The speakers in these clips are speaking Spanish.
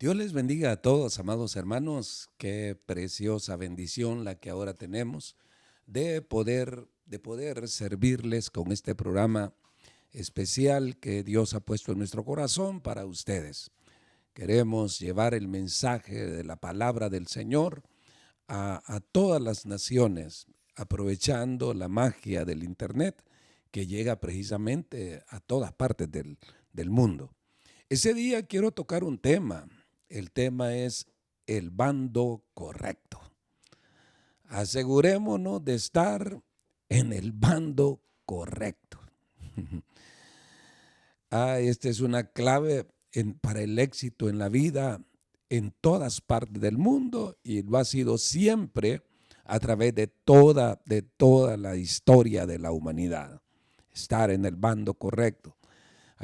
Dios les bendiga a todos, amados hermanos. Qué preciosa bendición la que ahora tenemos de poder servirles con este programa especial que Dios ha puesto en nuestro corazón para ustedes. Queremos llevar el mensaje de la palabra del Señor a todas las naciones, aprovechando la magia del Internet que llega precisamente a todas partes del mundo. Ese día quiero tocar un tema. El tema es el bando correcto. Asegurémonos de estar en el bando correcto. Esta es una clave para el éxito en la vida en todas partes del mundo y lo ha sido siempre a través de toda la historia de la humanidad. Estar en el bando correcto.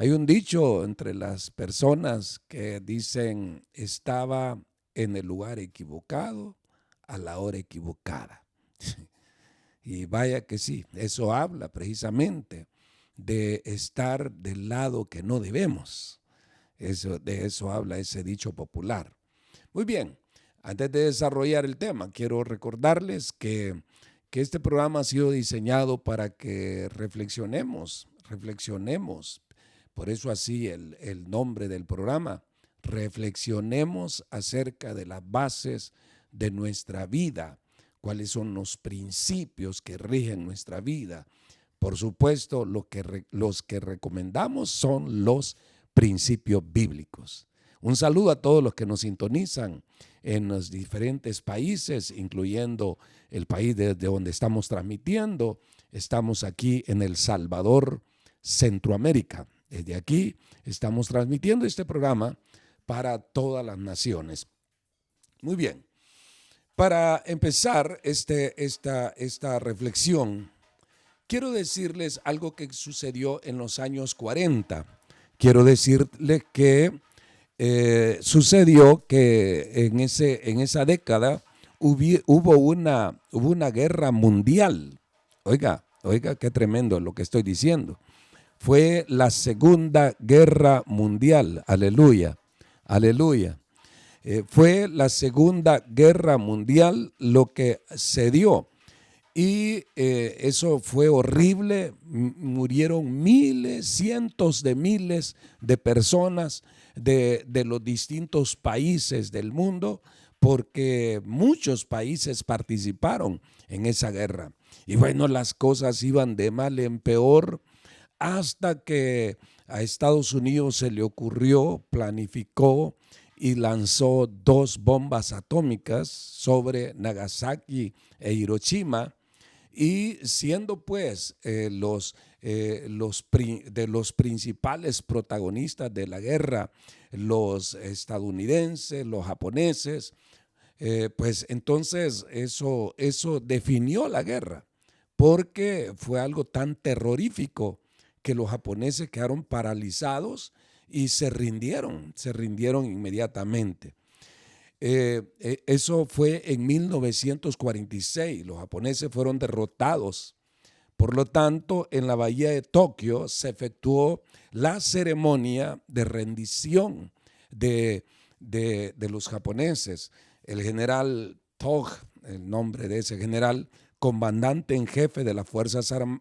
Hay un dicho entre las personas que dicen estaba en el lugar equivocado a la hora equivocada. Y vaya que sí, eso habla precisamente de estar del lado que no debemos. De eso habla ese dicho popular. Muy bien, antes de desarrollar el tema, quiero recordarles que este programa ha sido diseñado para que reflexionemos. Por eso así el nombre del programa, reflexionemos acerca de las bases de nuestra vida, cuáles son los principios que rigen nuestra vida. Por supuesto, los que recomendamos son los principios bíblicos. Un saludo a todos los que nos sintonizan en los diferentes países, incluyendo el país desde donde estamos transmitiendo. Estamos aquí en El Salvador, Centroamérica. Desde aquí estamos transmitiendo este programa para todas las naciones. Muy bien, para empezar esta reflexión, quiero decirles algo que sucedió en los años 40. Quiero decirles que sucedió que en esa década hubo una guerra mundial. Oiga, qué tremendo lo que estoy diciendo. Fue la Segunda Guerra Mundial. Aleluya, aleluya. Fue la Segunda Guerra Mundial lo que se dio. Y eso fue horrible. Murieron miles, cientos de miles de personas de los distintos países del mundo, porque muchos países participaron en esa guerra. Y bueno, las cosas iban de mal en peor hasta que a Estados Unidos se le ocurrió, planificó y lanzó 2 bombas atómicas sobre Nagasaki e Hiroshima, y siendo pues de los principales protagonistas de la guerra, los estadounidenses, los japoneses, pues entonces eso definió la guerra, porque fue algo tan terrorífico que los japoneses quedaron paralizados y se rindieron inmediatamente. Eso fue en 1946. Los japoneses fueron derrotados. Por lo tanto, en la bahía de Tokio se efectuó la ceremonia de rendición de los japoneses. El general Tog, el nombre de ese general, comandante en jefe de las fuerzas armadas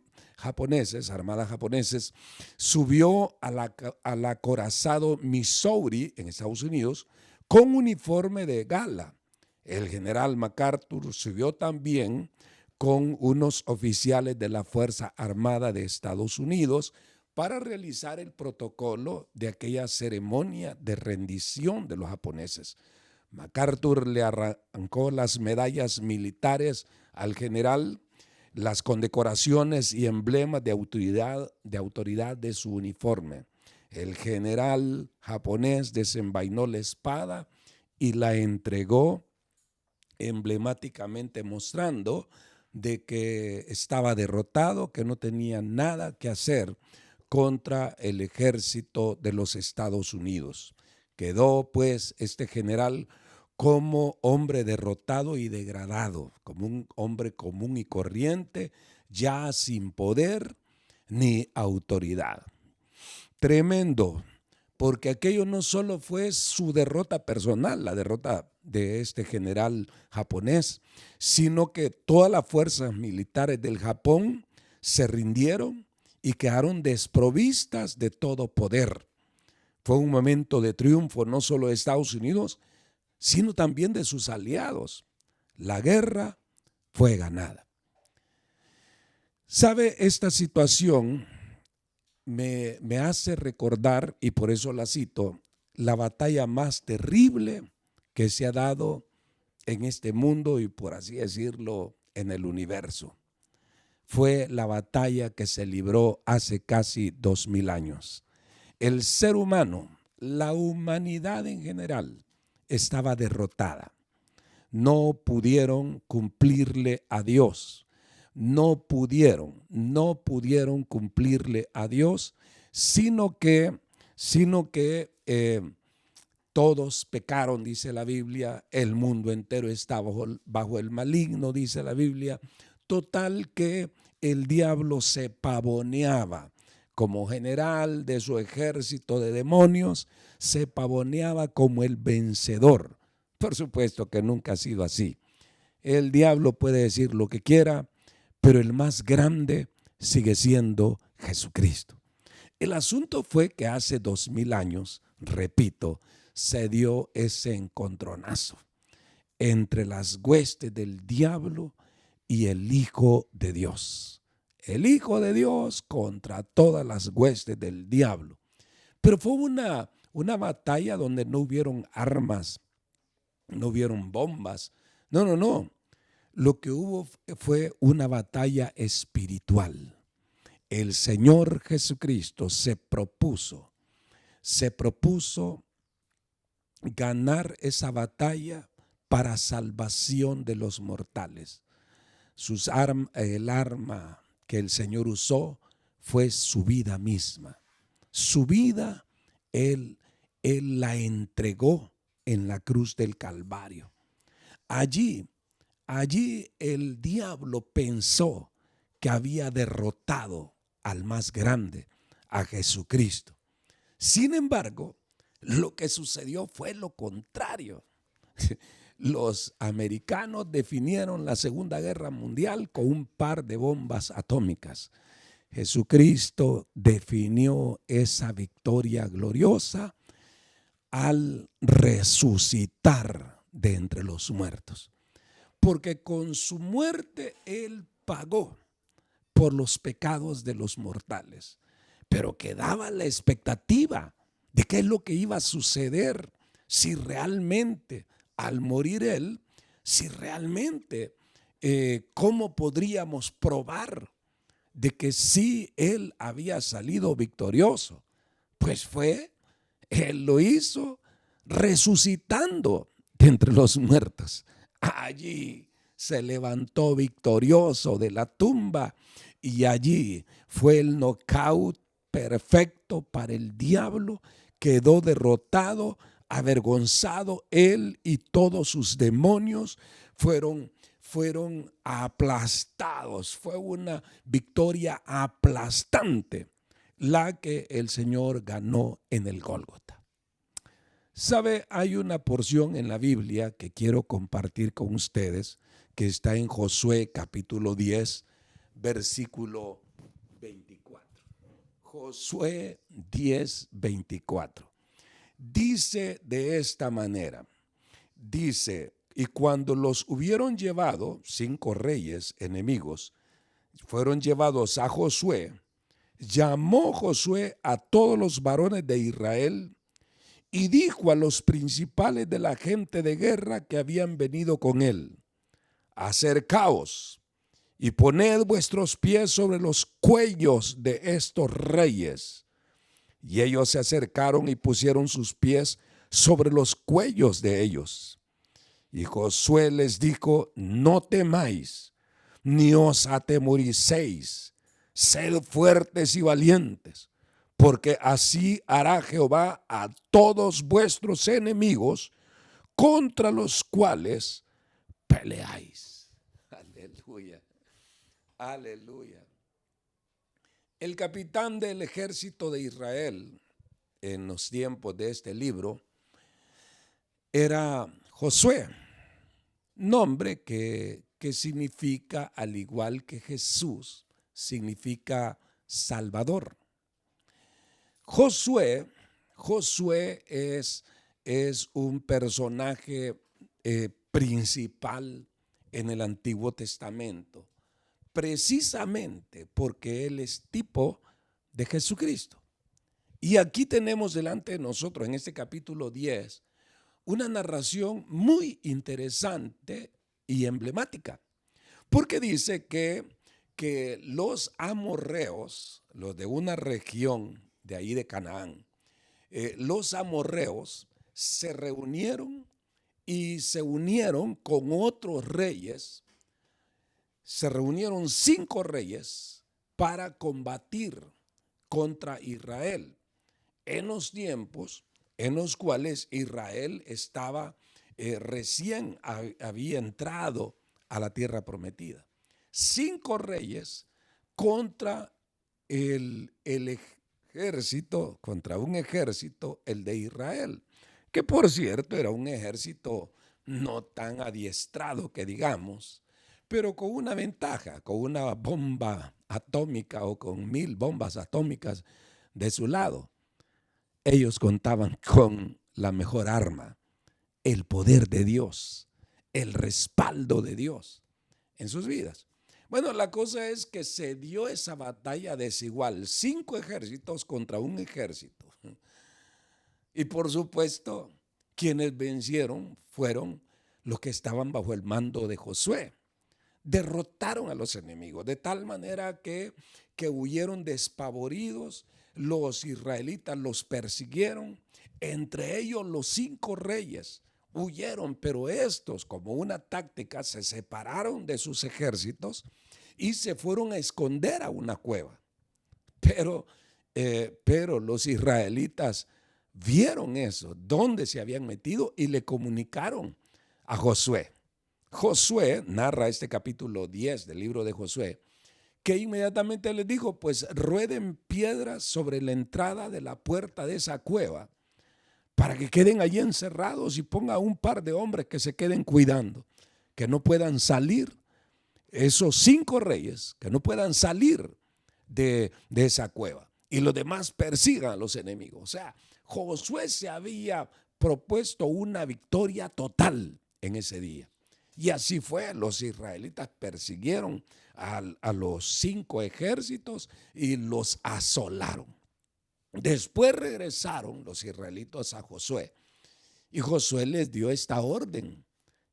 japoneses, subió al acorazado Missouri en Estados Unidos con uniforme de gala. El general MacArthur subió también con unos oficiales de la Fuerza Armada de Estados Unidos para realizar el protocolo de aquella ceremonia de rendición de los japoneses. MacArthur le arrancó las medallas militares al general, las condecoraciones y emblemas de autoridad de su uniforme. El general japonés desenvainó la espada y la entregó emblemáticamente, mostrando de que estaba derrotado, que no tenía nada que hacer contra el ejército de los Estados Unidos. Quedó pues este general como hombre derrotado y degradado, como un hombre común y corriente, ya sin poder ni autoridad. Tremendo, porque aquello no solo fue su derrota personal, la derrota de este general japonés, sino que todas las fuerzas militares del Japón se rindieron y quedaron desprovistas de todo poder. Fue un momento de triunfo no solo de Estados Unidos, sino también de sus aliados. La guerra fue ganada. ¿Sabe? Esta situación me hace recordar, y por eso la cito, la batalla más terrible que se ha dado en este mundo y, por así decirlo, en el universo. Fue la batalla que se libró hace casi 2000 años. El ser humano, la humanidad en general, estaba derrotada. No pudieron cumplirle a Dios. No pudieron cumplirle a Dios, sino que todos pecaron, dice la Biblia, el mundo entero está bajo el maligno, dice la Biblia. Total que el diablo se pavoneaba como general de su ejército de demonios, se pavoneaba como el vencedor. Por supuesto que nunca ha sido así. El diablo puede decir lo que quiera, pero el más grande sigue siendo Jesucristo. El asunto fue que hace 2000 años, repito, se dio ese encontronazo entre las huestes del diablo y el Hijo de Dios. El Hijo de Dios contra todas las huestes del diablo. Pero fue una batalla donde no hubieron armas, no hubieron bombas. No. Lo que hubo fue una batalla espiritual. El Señor Jesucristo se propuso ganar esa batalla para salvación de los mortales. El arma que el Señor usó fue su vida misma. Su vida Él la entregó en la cruz del Calvario. Allí el diablo pensó que había derrotado al más grande, a Jesucristo. Sin embargo, lo que sucedió fue lo contrario. Los americanos definieron la Segunda Guerra Mundial con un par de bombas atómicas. Jesucristo definió esa victoria gloriosa al resucitar de entre los muertos. Porque con su muerte Él pagó por los pecados de los mortales. Pero quedaba la expectativa de qué es lo que iba a suceder si realmente al morir Él, si realmente cómo podríamos probar de que sí Él había salido victorioso. Pues Él lo hizo resucitando de entre los muertos. Allí se levantó victorioso de la tumba y allí fue el knockout perfecto para el diablo. Quedó derrotado, avergonzado. Él y todos sus demonios fueron aplastados. Fue una victoria aplastante la que el Señor ganó en el Gólgota. ¿Sabe? Hay una porción en la Biblia que quiero compartir con ustedes que está en Josué capítulo 10, versículo 24. Josué 10, 24. Dice de esta manera, dice, y cuando los hubieron llevado, 5 reyes enemigos, fueron llevados a Josué, llamó Josué a todos los varones de Israel y dijo a los principales de la gente de guerra que habían venido con él: acercaos y poned vuestros pies sobre los cuellos de estos reyes. Y ellos se acercaron y pusieron sus pies sobre los cuellos de ellos. Y Josué les dijo: no temáis, ni os atemoricéis, sed fuertes y valientes, porque así hará Jehová a todos vuestros enemigos contra los cuales peleáis. Aleluya, aleluya. El capitán del ejército de Israel en los tiempos de este libro era Josué, nombre que significa, al igual que Jesús, significa Salvador. Josué es un personaje principal en el Antiguo Testamento, precisamente porque él es tipo de Jesucristo. Y aquí tenemos delante de nosotros, en este capítulo 10, una narración muy interesante y emblemática, porque dice que los amorreos, los de una región de ahí de Canaán, los amorreos se reunieron y se unieron con otros reyes. Se reunieron 5 reyes para combatir contra Israel en los tiempos en los cuales Israel estaba recién había entrado a la tierra prometida. 5 reyes contra el ejército, contra un ejército, el de Israel, que por cierto era un ejército no tan adiestrado que digamos, pero con una ventaja, con una bomba atómica o con 1000 bombas atómicas de su lado. Ellos contaban con la mejor arma, el poder de Dios, el respaldo de Dios en sus vidas. Bueno, la cosa es que se dio esa batalla desigual, 5 ejércitos contra un ejército. Y por supuesto, quienes vencieron fueron los que estaban bajo el mando de Josué. Derrotaron a los enemigos de tal manera que huyeron despavoridos. Los israelitas los persiguieron, entre ellos los 5 reyes huyeron, pero estos, como una táctica, se separaron de sus ejércitos y se fueron a esconder a una cueva. Pero los israelitas vieron eso, dónde se habían metido, y le comunicaron a Josué. Josué narra este capítulo 10 del libro de Josué, que inmediatamente les dijo, pues rueden piedras sobre la entrada de la puerta de esa cueva para que queden allí encerrados, y ponga un par de hombres que se queden cuidando, que no puedan salir, esos 5 reyes, que no puedan salir de esa cueva, y los demás persigan a los enemigos. O sea, Josué se había propuesto una victoria total en ese día. Y así fue, los israelitas persiguieron a los 5 ejércitos y los asolaron. Después regresaron los israelitas a Josué y Josué les dio esta orden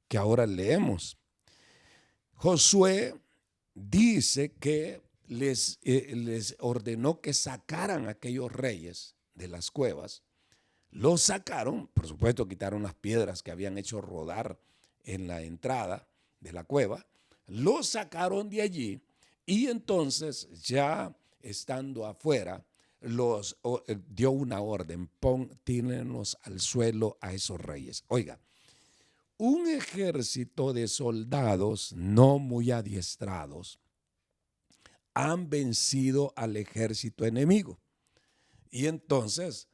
que ahora leemos. Josué dice que les ordenó que sacaran a aquellos reyes de las cuevas. Los sacaron, por supuesto quitaron las piedras que habían hecho rodar en la entrada de la cueva, los sacaron de allí, y entonces ya estando afuera los dio una orden: tírenlos al suelo a esos reyes. Oiga, un ejército de soldados no muy adiestrados han vencido al ejército enemigo, y entonces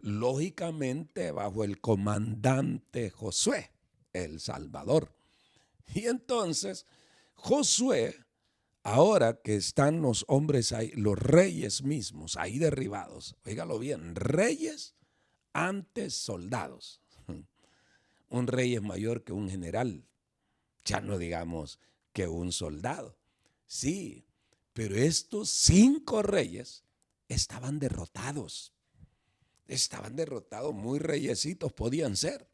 lógicamente bajo el comandante Josué, el Salvador. Y entonces Josué, ahora que están los hombres ahí, los reyes mismos ahí derribados, óigalo bien, reyes antes soldados. Un rey es mayor que un general, ya no digamos que un soldado. Sí, pero estos 5 reyes estaban derrotados, muy reyesitos podían ser,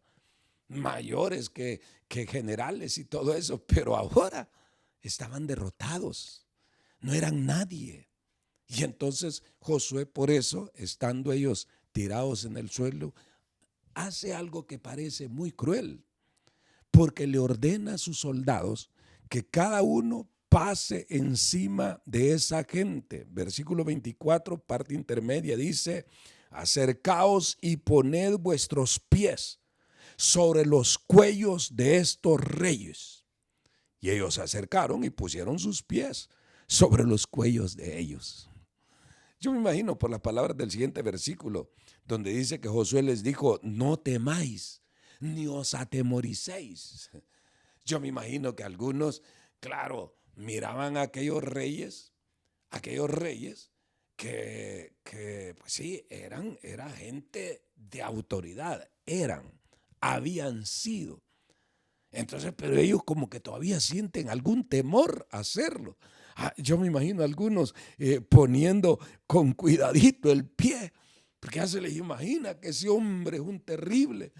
mayores que generales y todo eso, pero ahora estaban derrotados, no eran nadie. Y entonces Josué, por eso, estando ellos tirados en el suelo, hace algo que parece muy cruel, porque le ordena a sus soldados que cada uno pase encima de esa gente. Versículo 24, parte intermedia, dice: acercaos y poned vuestros pies sobre los cuellos de estos reyes. Y ellos se acercaron y pusieron sus pies sobre los cuellos de ellos. Yo me imagino por las palabras del siguiente versículo, donde dice que Josué les dijo, no temáis, ni os atemoricéis. Yo me imagino que algunos, claro, miraban a aquellos reyes que pues sí, era gente de autoridad, habían sido. Entonces, pero ellos como que todavía sienten algún temor a hacerlo. Yo me imagino a algunos poniendo con cuidadito el pie, porque ya se les imagina que ese hombre es un terrible,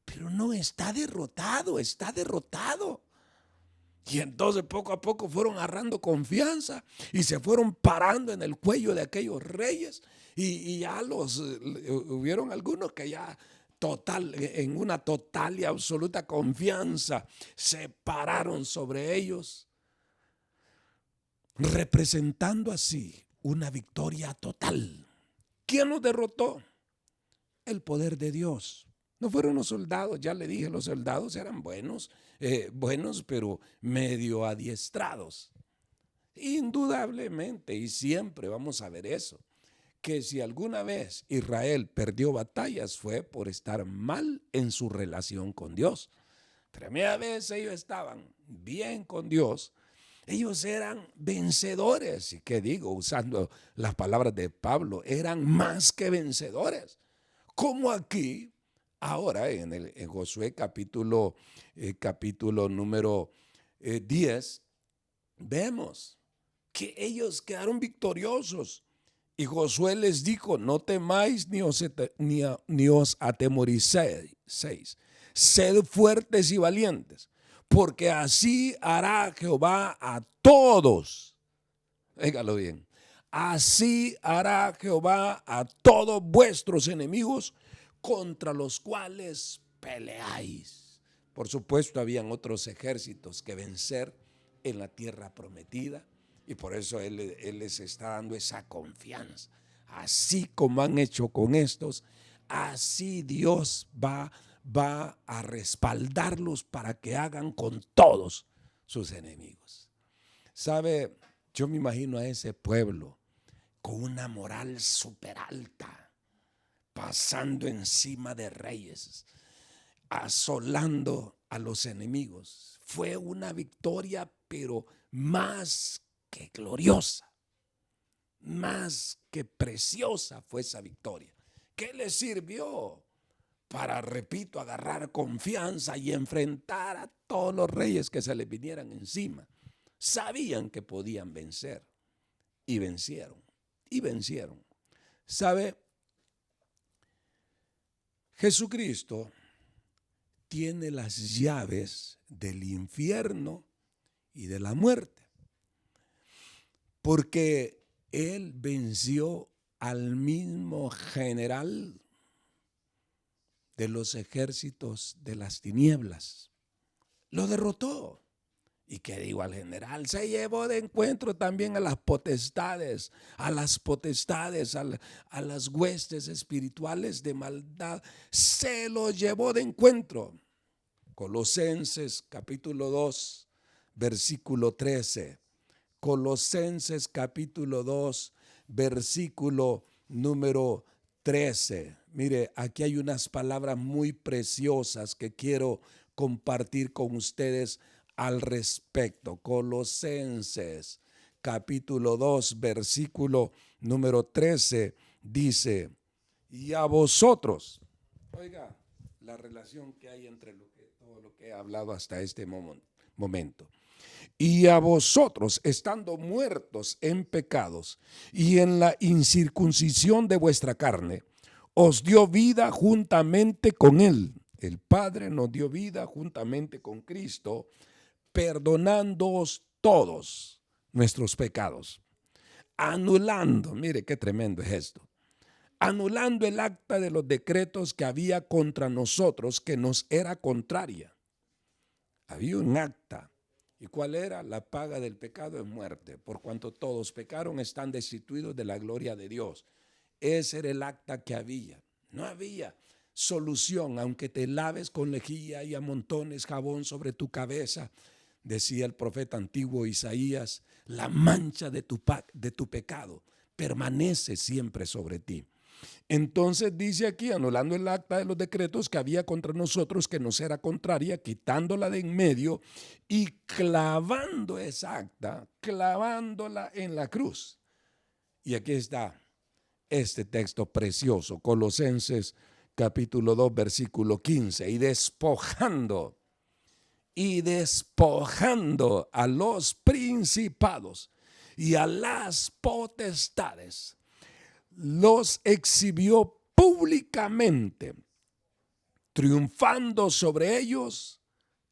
pero no está derrotado, está derrotado. Y entonces poco a poco fueron agarrando confianza y se fueron parando en el cuello de aquellos reyes y ya hubieron algunos que ya en una total y absoluta confianza se pararon sobre ellos, representando así una victoria total. ¿Quién los derrotó? El poder de Dios. No fueron los soldados, ya le dije, los soldados eran buenos, pero medio adiestrados. Indudablemente, y siempre vamos a ver eso, que si alguna vez Israel perdió batallas fue por estar mal en su relación con Dios. Pero a veces ellos estaban bien con Dios, ellos eran vencedores. ¿Y qué digo? Usando las palabras de Pablo, eran más que vencedores. Como aquí, ahora en Josué capítulo número 10, vemos que ellos quedaron victoriosos. Y Josué les dijo, no temáis ni os atemoricéis, sed fuertes y valientes, porque así hará Jehová a todos. Óigalo bien. Así hará Jehová a todos vuestros enemigos contra los cuales peleáis. Por supuesto, habían otros ejércitos que vencer en la tierra prometida y por eso él les está dando esa confianza. Así como han hecho con estos, así Dios va a respaldarlos para que hagan con todos sus enemigos. ¿Sabe? Yo me imagino a ese pueblo con una moral súper alta, pasando encima de reyes, asolando a los enemigos. Fue una victoria, pero más que gloriosa, más que preciosa fue esa victoria. ¿Qué les sirvió? Para, repito, agarrar confianza y enfrentar a todos los reyes que se les vinieran encima. Sabían que podían vencer y vencieron, y vencieron. ¿Sabe? Jesucristo tiene las llaves del infierno y de la muerte, porque Él venció al mismo general de los ejércitos de las tinieblas. Lo derrotó. ¿Y qué digo al general? Se llevó de encuentro también a las potestades, a las huestes espirituales de maldad. Se lo llevó de encuentro. Colosenses capítulo 2, versículo 13. Colosenses capítulo 2, versículo número 13. Mire, aquí hay unas palabras muy preciosas que quiero compartir con ustedes al respecto. Colosenses capítulo 2, versículo número 13 dice, y a vosotros, oiga, la relación que hay entre todo lo que he hablado hasta este momento. Y a vosotros, estando muertos en pecados y en la incircuncisión de vuestra carne, os dio vida juntamente con Él. El Padre nos dio vida juntamente con Cristo, perdonándoos todos nuestros pecados, anulando, mire qué tremendo es esto, anulando el acta de los decretos que había contra nosotros, que nos era contraria. Había un acta. ¿Y cuál era? La paga del pecado es muerte. Por cuanto todos pecaron, están destituidos de la gloria de Dios. Ese era el acta que había. No había solución, aunque te laves con lejía y amontones jabón sobre tu cabeza. Decía el profeta antiguo Isaías, la mancha de tu pecado permanece siempre sobre ti. Entonces dice aquí, anulando el acta de los decretos que había contra nosotros, que nos era contraria, quitándola de en medio y clavando esa acta, clavándola en la cruz. Y aquí está este texto precioso, Colosenses capítulo 2, versículo 15, y despojando a los principados y a las potestades, los exhibió públicamente, triunfando sobre ellos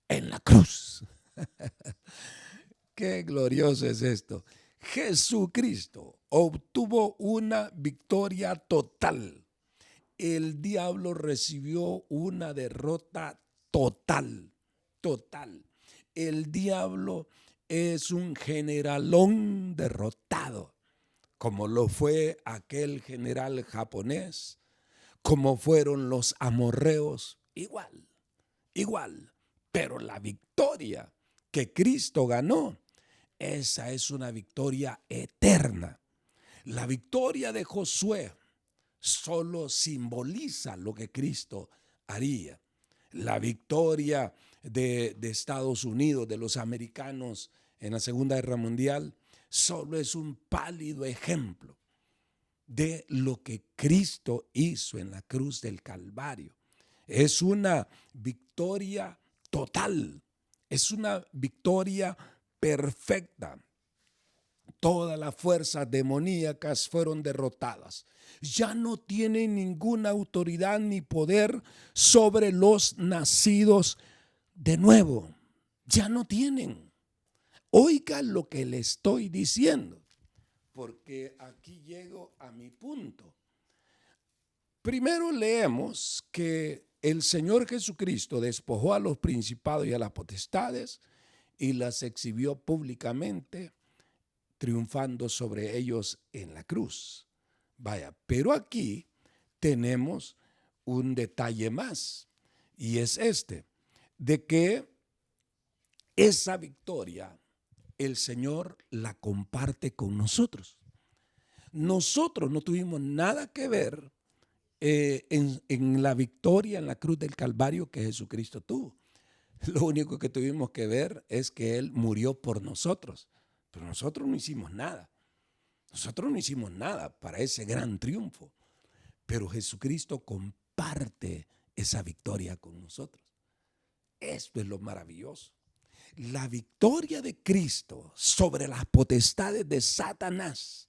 en la cruz. Qué glorioso es esto. Jesucristo obtuvo una victoria total. El diablo recibió una derrota total, total. El diablo es un generalón derrotado, como lo fue aquel general japonés, como fueron los amorreos, igual, igual. Pero la victoria que Cristo ganó, esa es una victoria eterna. La victoria de Josué solo simboliza lo que Cristo haría. La victoria de Estados Unidos, de los americanos en la Segunda Guerra Mundial, solo es un pálido ejemplo de lo que Cristo hizo en la cruz del Calvario. Es una victoria total, es una victoria perfecta. Todas las fuerzas demoníacas fueron derrotadas. Ya no tienen ninguna autoridad ni poder sobre los nacidos de nuevo. Ya no tienen. Oiga lo que le estoy diciendo, porque aquí llego a mi punto. Primero leemos que el Señor Jesucristo despojó a los principados y a las potestades y las exhibió públicamente, triunfando sobre ellos en la cruz. Vaya, pero aquí tenemos un detalle más, y es este, de que esa victoria el Señor la comparte con nosotros. Nosotros no tuvimos nada que ver en la victoria en la cruz del Calvario que Jesucristo tuvo. Lo único que tuvimos que ver es que Él murió por nosotros, pero nosotros no hicimos nada. Nosotros no hicimos nada para ese gran triunfo, pero Jesucristo comparte esa victoria con nosotros. Esto es lo maravilloso. La victoria de Cristo sobre las potestades de Satanás,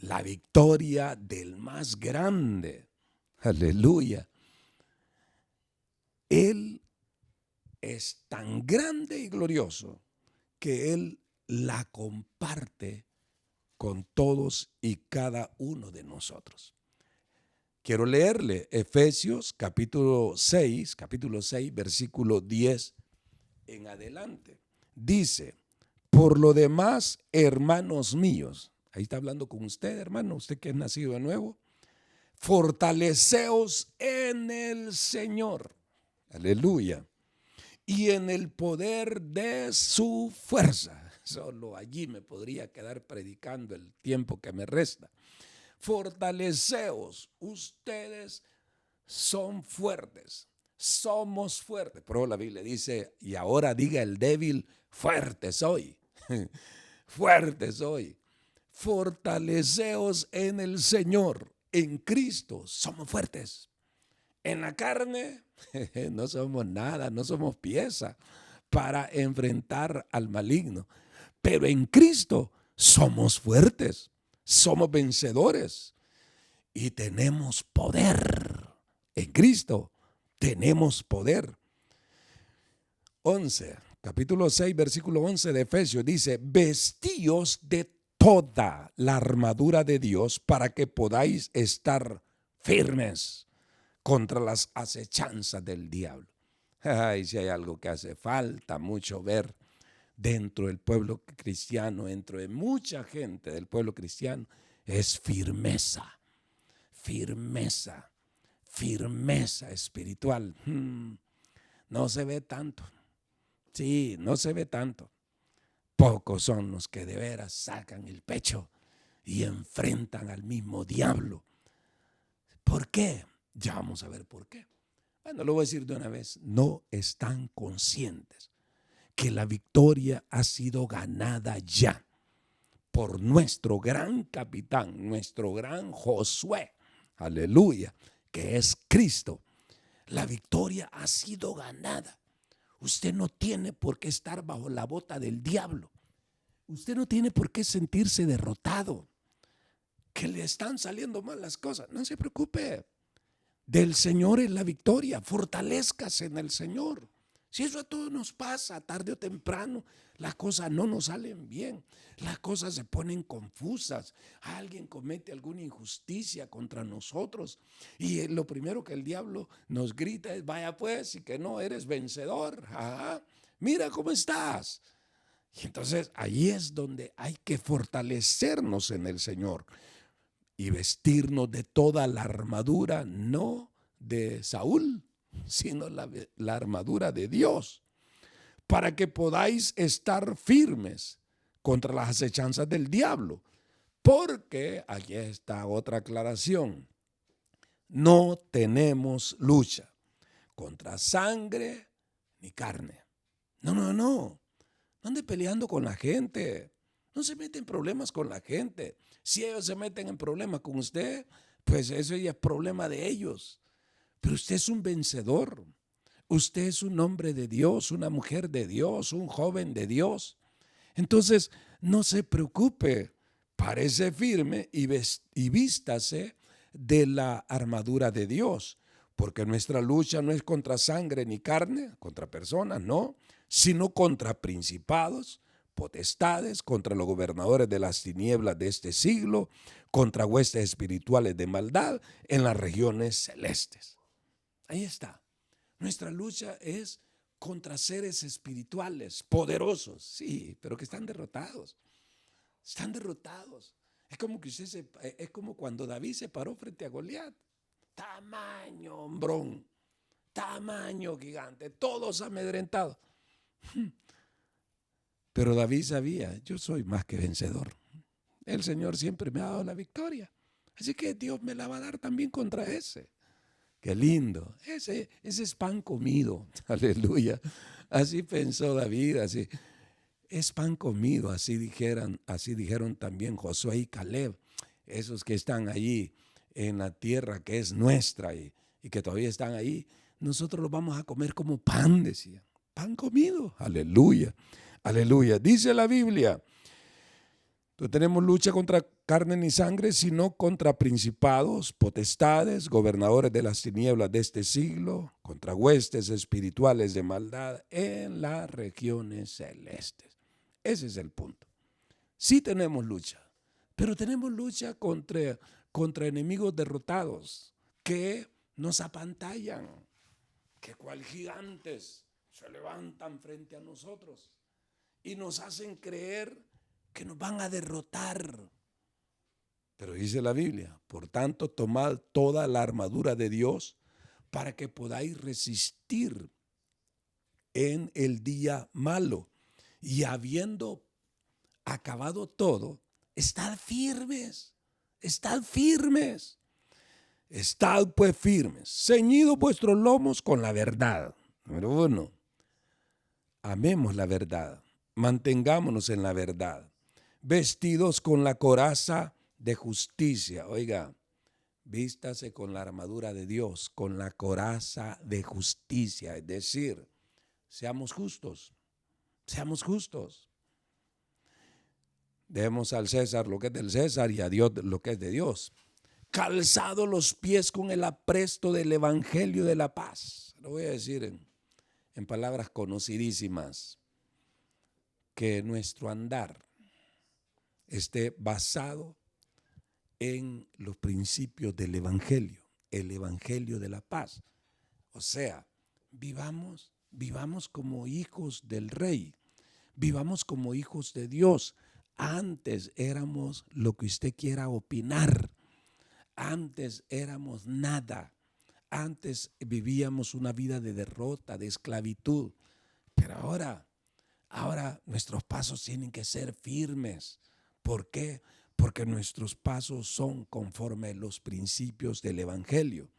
la victoria del más grande, aleluya. Él es tan grande y glorioso que Él la comparte con todos y cada uno de nosotros. Quiero leerle Efesios capítulo 6, versículo 10 en adelante. Dice, por lo demás, hermanos míos, ahí está hablando con usted, hermano, usted que es nacido de nuevo, fortaleceos en el Señor, aleluya, y en el poder de su fuerza. Solo allí me podría quedar predicando el tiempo que me resta. Fortaleceos, ustedes son fuertes, somos fuertes. Pero la Biblia dice, y ahora diga el débil, fuerte soy, fuerte soy. Fortaleceos en el Señor, en Cristo somos fuertes. En la carne no somos nada, no somos pieza para enfrentar al maligno. Pero en Cristo somos fuertes, somos vencedores y tenemos poder. En Cristo tenemos poder. 11, capítulo 6, versículo 11 de Efesios dice, vestíos de toda la armadura de Dios para que podáis estar firmes contra las acechanzas del diablo. Ay, si hay algo que hace falta mucho ver dentro del pueblo cristiano, dentro de mucha gente del pueblo cristiano, es firmeza, firmeza, firmeza espiritual. No se ve tanto, sí, no se ve tanto. Pocos son los que de veras sacan el pecho y enfrentan al mismo diablo. ¿Por qué? Ya vamos a ver por qué. Bueno, lo voy a decir de una vez. No están conscientes que la victoria ha sido ganada ya por nuestro gran capitán, nuestro gran Josué. Aleluya, que es Cristo. La victoria ha sido ganada. Usted no tiene por qué estar bajo la bota del diablo. Usted no tiene por qué sentirse derrotado, que le están saliendo mal las cosas. No se preocupe. Del Señor es la victoria. Fortalézcase en el Señor. Si eso a todos nos pasa, tarde o temprano, las cosas no nos salen bien. Las cosas se ponen confusas. Alguien comete alguna injusticia contra nosotros. Y lo primero que el diablo nos grita es: vaya pues, y que no eres vencedor. Ajá. Mira cómo estás. Y entonces ahí es donde hay que fortalecernos en el Señor y vestirnos de toda la armadura, no de Saúl, sino la armadura de Dios, para que podáis estar firmes contra las acechanzas del diablo. Porque, aquí está otra aclaración, no tenemos lucha contra sangre ni carne. No, no, no. No ande peleando con la gente. No se mete en problemas con la gente. Si ellos se meten en problemas con usted, pues eso ya es problema de ellos. Pero usted es un vencedor. Usted es un hombre de Dios, una mujer de Dios, un joven de Dios. Entonces, no se preocupe. Parece firme y vístase de la armadura de Dios. Porque nuestra lucha no es contra sangre ni carne, contra personas, no, sino contra principados, potestades, contra los gobernadores de las tinieblas de este siglo, contra huestes espirituales de maldad en las regiones celestes. Ahí está. Nuestra lucha es contra seres espirituales poderosos, sí, pero que están derrotados. Están derrotados. Es como cuando David se paró frente a Goliat. Tamaño hombrón, tamaño gigante, todos amedrentados. Pero David sabía: yo soy más que vencedor. El Señor siempre me ha dado la victoria. Así que Dios me la va a dar también contra ese. Qué lindo. Ese es pan comido. Aleluya. Así pensó David, así. Es pan comido, así dijeron también Josué y Caleb, esos que están allí en la tierra que es nuestra y que todavía están ahí. Nosotros los vamos a comer como pan, decían. Pan comido. Aleluya. Aleluya. Dice la Biblia: no tenemos lucha contra carne ni sangre, sino contra principados, potestades, gobernadores de las tinieblas de este siglo, contra huestes espirituales de maldad en las regiones celestes. Ese es el punto. Sí tenemos lucha, pero tenemos lucha contra enemigos derrotados que nos apantallan, que cual gigantes se levantan frente a nosotros y nos hacen creer que nos van a derrotar. Pero dice la Biblia: por tanto, tomad toda la armadura de Dios para que podáis resistir en el día malo, y habiendo acabado todo, estad firmes, estad firmes. Estad pues firmes, ceñidos vuestros lomos con la verdad. Número 1, amemos la verdad, mantengámonos en la verdad, vestidos con la coraza de justicia. Oiga, vístase con la armadura de Dios, con la coraza de justicia, es decir, seamos justos, seamos justos. Demos al César lo que es del César y a Dios lo que es de Dios. Calzado los pies con el apresto del evangelio de la paz. Lo voy a decir en palabras conocidísimas. Que nuestro andar esté basado en los principios del evangelio, el evangelio de la paz. O sea, vivamos como hijos del Rey, vivamos como hijos de Dios. Antes éramos lo que usted quiera opinar. Antes éramos nada. Antes vivíamos una vida de derrota, de esclavitud. Pero ahora nuestros pasos tienen que ser firmes. ¿Por qué? porque nuestros pasos son conforme a los principios del Evangelio.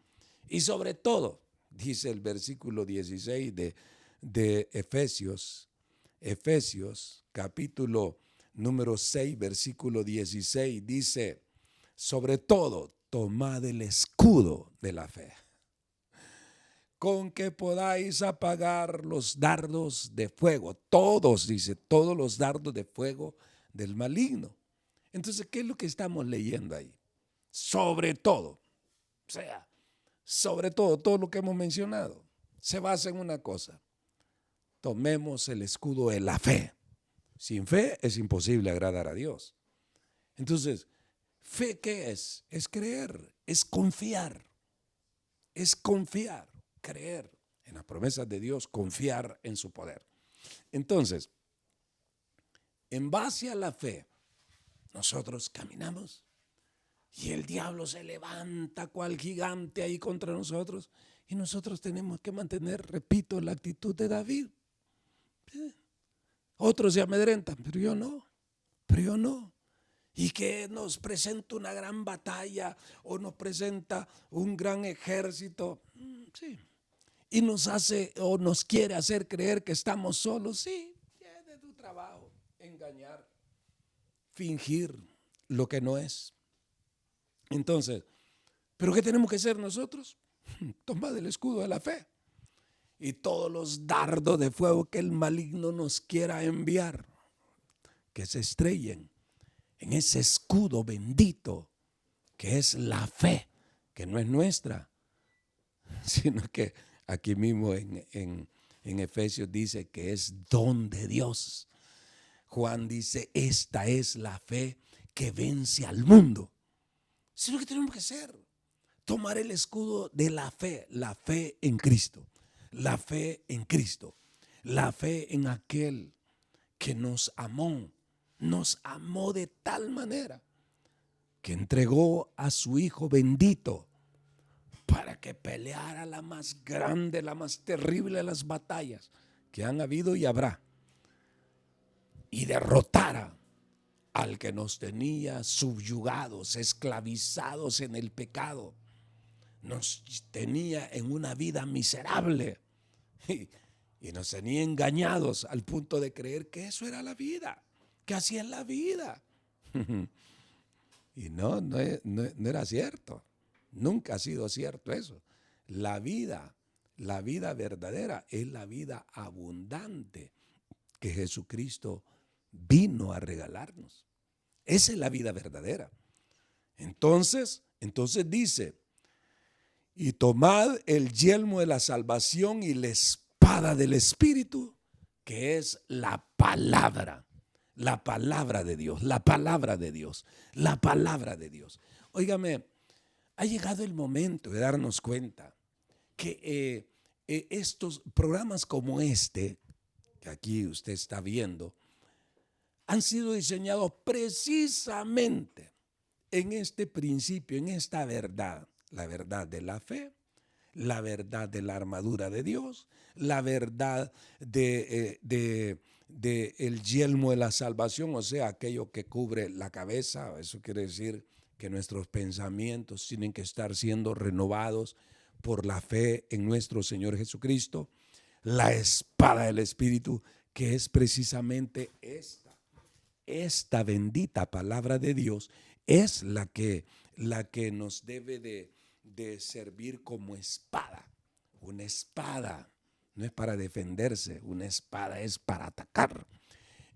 Y sobre todo, dice el versículo 16 de Efesios capítulo número 6, versículo 16, dice, sobre todo, tomad el escudo de la fe, con que podáis apagar los dardos de fuego. Todos, dice, todos los dardos de fuego del maligno. Entonces, ¿qué es lo que estamos leyendo ahí? Sobre todo, o sea, sobre todo lo que hemos mencionado, se basa en una cosa. Tomemos el escudo de la fe. Sin fe es imposible agradar a Dios. Entonces, ¿fe qué es? Es creer, es confiar, creer en las promesas de Dios, confiar en su poder. Entonces, en base a la fe, nosotros caminamos y el diablo se levanta cual gigante ahí contra nosotros y nosotros tenemos que mantener, repito, la actitud de David. Otros se amedrentan, pero yo no. Y que nos presenta una gran batalla o nos presenta un gran ejército, sí. Y nos hace o nos quiere hacer creer que estamos solos, sí. Es de tu trabajo engañar, fingir lo que no es. Entonces, ¿pero qué tenemos que hacer nosotros? Tomad el escudo de la fe y todos los dardos de fuego que el maligno nos quiera enviar, que se estrellen en ese escudo bendito que es la fe, que no es nuestra, sino que aquí mismo en Efesios dice que es don de Dios. Juan dice, esta es la fe que vence al mundo. Eso es lo que tenemos que hacer, tomar el escudo de la fe en Cristo, la fe en Cristo, la fe en aquel que nos amó de tal manera que entregó a su Hijo bendito para que peleara la más grande, la más terrible de las batallas que han habido y habrá, y derrotara al que nos tenía subyugados, esclavizados en el pecado, nos tenía en una vida miserable y nos tenía engañados al punto de creer que eso era la vida, que así es la vida. Y no era cierto. Nunca ha sido cierto eso. La vida verdadera es la vida abundante que Jesucristo vino a regalarnos. Esa es la vida verdadera. Entonces dice, y tomad el yelmo de la salvación y la espada del Espíritu, que es la palabra de Dios, la palabra de Dios, la palabra de Dios. Óigame, ha llegado el momento de darnos cuenta que estos programas como este, que aquí usted está viendo, han sido diseñados precisamente en este principio, en esta verdad, la verdad de la fe, la verdad de la armadura de Dios, la verdad de el yelmo de la salvación, o sea, aquello que cubre la cabeza. Eso quiere decir que nuestros pensamientos tienen que estar siendo renovados por la fe en nuestro Señor Jesucristo. La espada del Espíritu, que es precisamente esta bendita palabra de Dios, es la que nos debe de servir como espada. Una espada no es para defenderse, una espada es para atacar.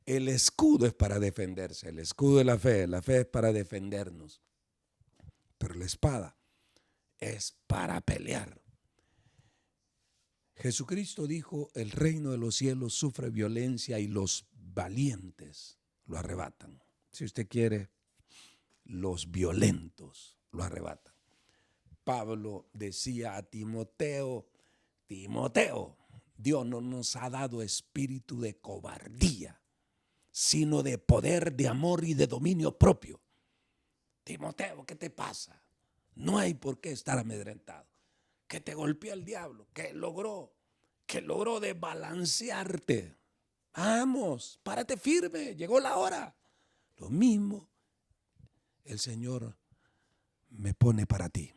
El escudo es para defenderse, el escudo de la fe es para defendernos. Pero la espada es para pelear. Jesucristo dijo, el reino de los cielos sufre violencia y los valientes lo arrebatan. Si usted quiere, los violentos lo arrebatan. Pablo decía a Timoteo, Dios no nos ha dado espíritu de cobardía, sino de poder, de amor y de dominio propio. Timoteo, ¿qué te pasa? No hay por qué estar amedrentado. Que te golpea el diablo, que logró desbalancearte. Vamos, párate firme, llegó la hora. Lo mismo el Señor me pone para ti.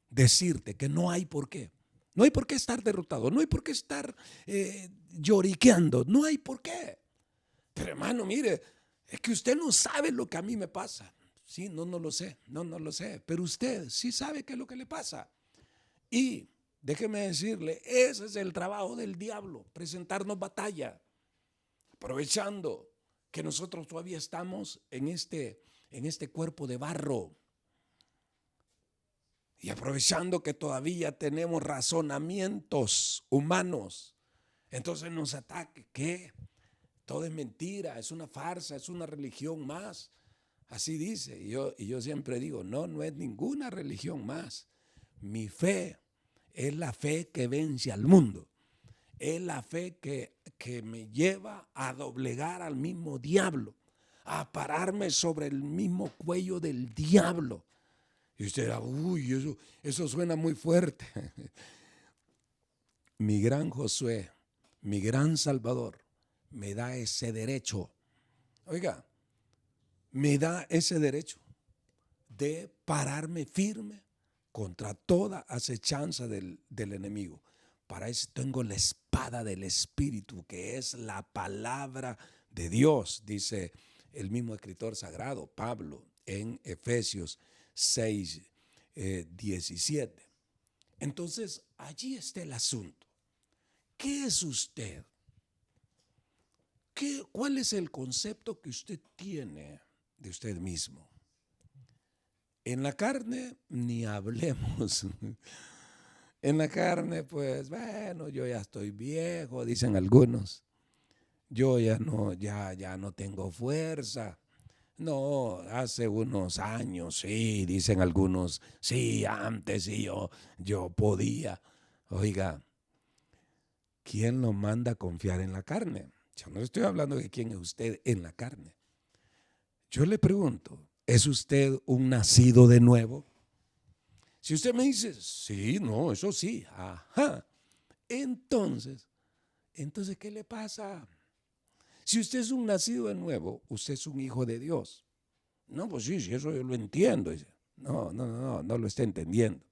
Decirte que no hay por qué. No hay por qué estar derrotado, no hay por qué estar lloriqueando, no hay por qué. Pero hermano, mire, es que usted no sabe lo que a mí me pasa. Sí, no lo sé, no lo sé. Pero usted sí sabe qué es lo que le pasa. Y déjeme decirle, ese es el trabajo del diablo, presentarnos batalla, aprovechando que nosotros todavía estamos en este cuerpo de barro. Y aprovechando que todavía tenemos razonamientos humanos, entonces nos ataque. ¿Qué? Todo es mentira, es una farsa, es una religión más. Así dice. Y yo siempre digo, no es ninguna religión más. Mi fe es la fe que vence al mundo. Es la fe que me lleva a doblegar al mismo diablo, a pararme sobre el mismo cuello del diablo. Y usted dirá, uy, eso suena muy fuerte. Mi gran Josué, mi gran Salvador, me da ese derecho. Oiga, me da ese derecho de pararme firme contra toda acechanza del enemigo. Para eso tengo la espada del Espíritu, que es la palabra de Dios, dice el mismo escritor sagrado, Pablo, en Efesios 6, 17. Entonces, allí está el asunto. ¿Qué es usted? ¿Cuál es el concepto que usted tiene de usted mismo? En la carne, ni hablemos. En la carne, pues, bueno, yo ya estoy viejo, dicen algunos. Yo ya no tengo fuerza. No, hace unos años, sí, dicen algunos, sí, antes sí, yo podía. Oiga, ¿quién lo manda a confiar en la carne? Yo no estoy hablando de quién es usted en la carne. Yo le pregunto, ¿es usted un nacido de nuevo? Si usted me dice, sí, no, eso sí, ajá. Entonces, ¿qué le pasa? Si usted es un nacido de nuevo, usted es un hijo de Dios. No, pues sí, eso yo lo entiendo. No lo está entendiendo.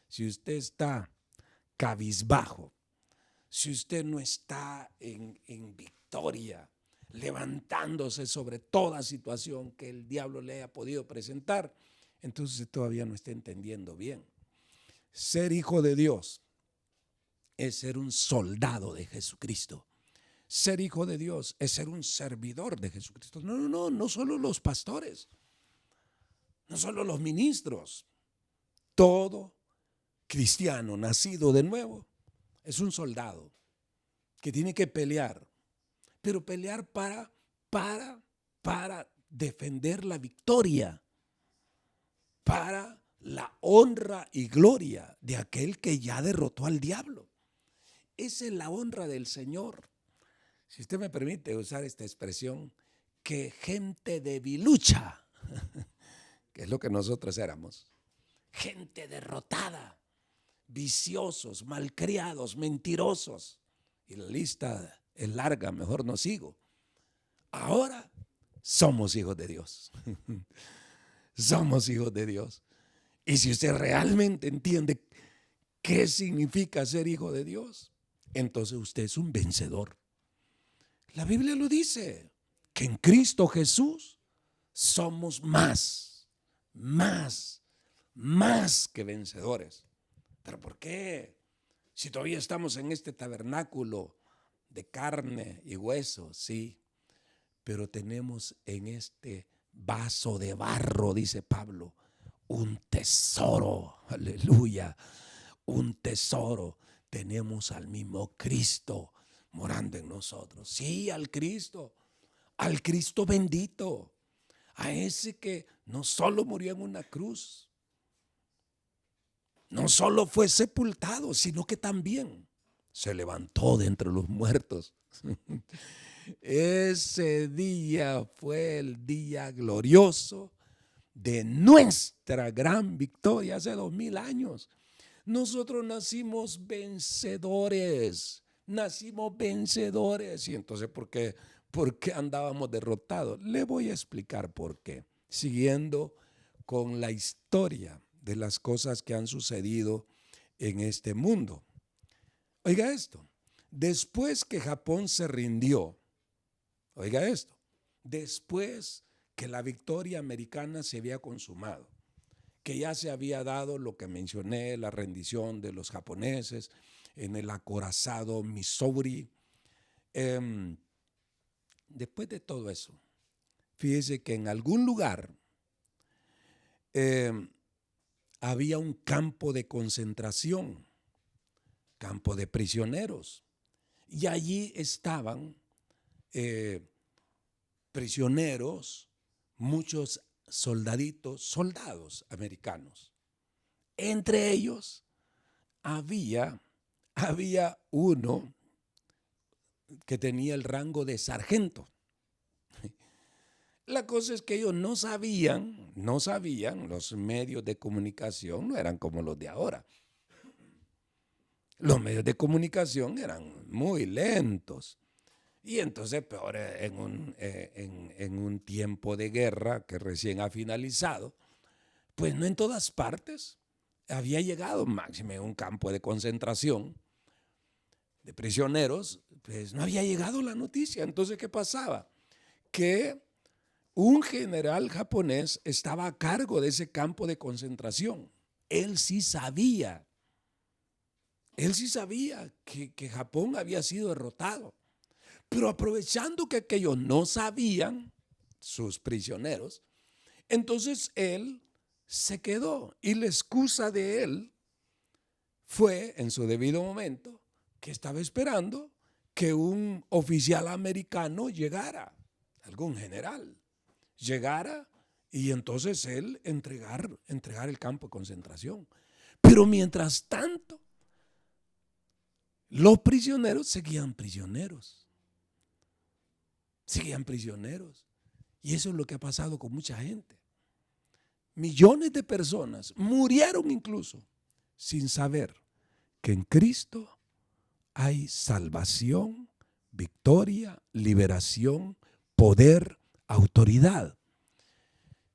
Si usted está cabizbajo, si usted no está en victoria, levantándose sobre toda situación que el diablo le haya podido presentar, entonces todavía no está entendiendo bien. Ser hijo de Dios es ser un soldado de Jesucristo. Ser hijo de Dios es ser un servidor de Jesucristo. No solo los pastores, no solo los ministros. Todo cristiano nacido de nuevo es un soldado que tiene que pelear, pero pelear para defender la victoria, para la honra y gloria de aquel que ya derrotó al diablo. Esa es la honra del Señor. Si usted me permite usar esta expresión, que gente debilucha, que es lo que nosotros éramos, gente derrotada, viciosos, malcriados, mentirosos, y la lista es larga, mejor no sigo. Ahora somos hijos de Dios. Somos hijos de Dios. Y si usted realmente entiende qué significa ser hijo de Dios, entonces usted es un vencedor. La Biblia lo dice, que en Cristo Jesús somos más que vencedores. ¿Pero por qué? Si todavía estamos en este tabernáculo de carne y hueso, sí, pero tenemos en este vaso de barro, dice Pablo, un tesoro, aleluya, un tesoro. Tenemos al mismo Cristo morando en nosotros. Sí, al Cristo bendito, a ese que no solo murió en una cruz, no solo fue sepultado, sino que también se levantó de entre los muertos. Ese día fue el día glorioso de nuestra gran victoria hace 2000 años. Nosotros nacimos vencedores. Y entonces, ¿por qué andábamos derrotados? Le voy a explicar por qué. Siguiendo con la historia de las cosas que han sucedido en este mundo. Oiga esto, después que Japón se rindió, oiga esto, después que la victoria americana se había consumado, que ya se había dado lo que mencioné, la rendición de los japoneses en el acorazado Missouri. Después de todo eso, fíjese que en algún lugar había un campo de concentración, campo de prisioneros, y allí estaban prisioneros, muchos soldados americanos. Entre ellos había uno que tenía el rango de sargento. La cosa es que ellos no sabían, los medios de comunicación no eran como los de ahora. Los medios de comunicación eran muy lentos. Y entonces, peor en un tiempo de guerra que recién ha finalizado, pues no en todas partes había llegado, máxime en un campo de concentración de prisioneros, pues no había llegado la noticia. Entonces, ¿qué pasaba? Que un general japonés estaba a cargo de ese campo de concentración. Él sí sabía que Japón había sido derrotado. Pero aprovechando que aquellos no sabían, sus prisioneros, entonces él se quedó. Y la excusa de él fue, en su debido momento, que estaba esperando que un oficial americano llegara, algún general, llegara y entonces él entregar el campo de concentración. Pero mientras tanto, los prisioneros seguían prisioneros. Y eso es lo que ha pasado con mucha gente. Millones de personas murieron incluso sin saber que en Cristo hay salvación, victoria, liberación, poder, autoridad.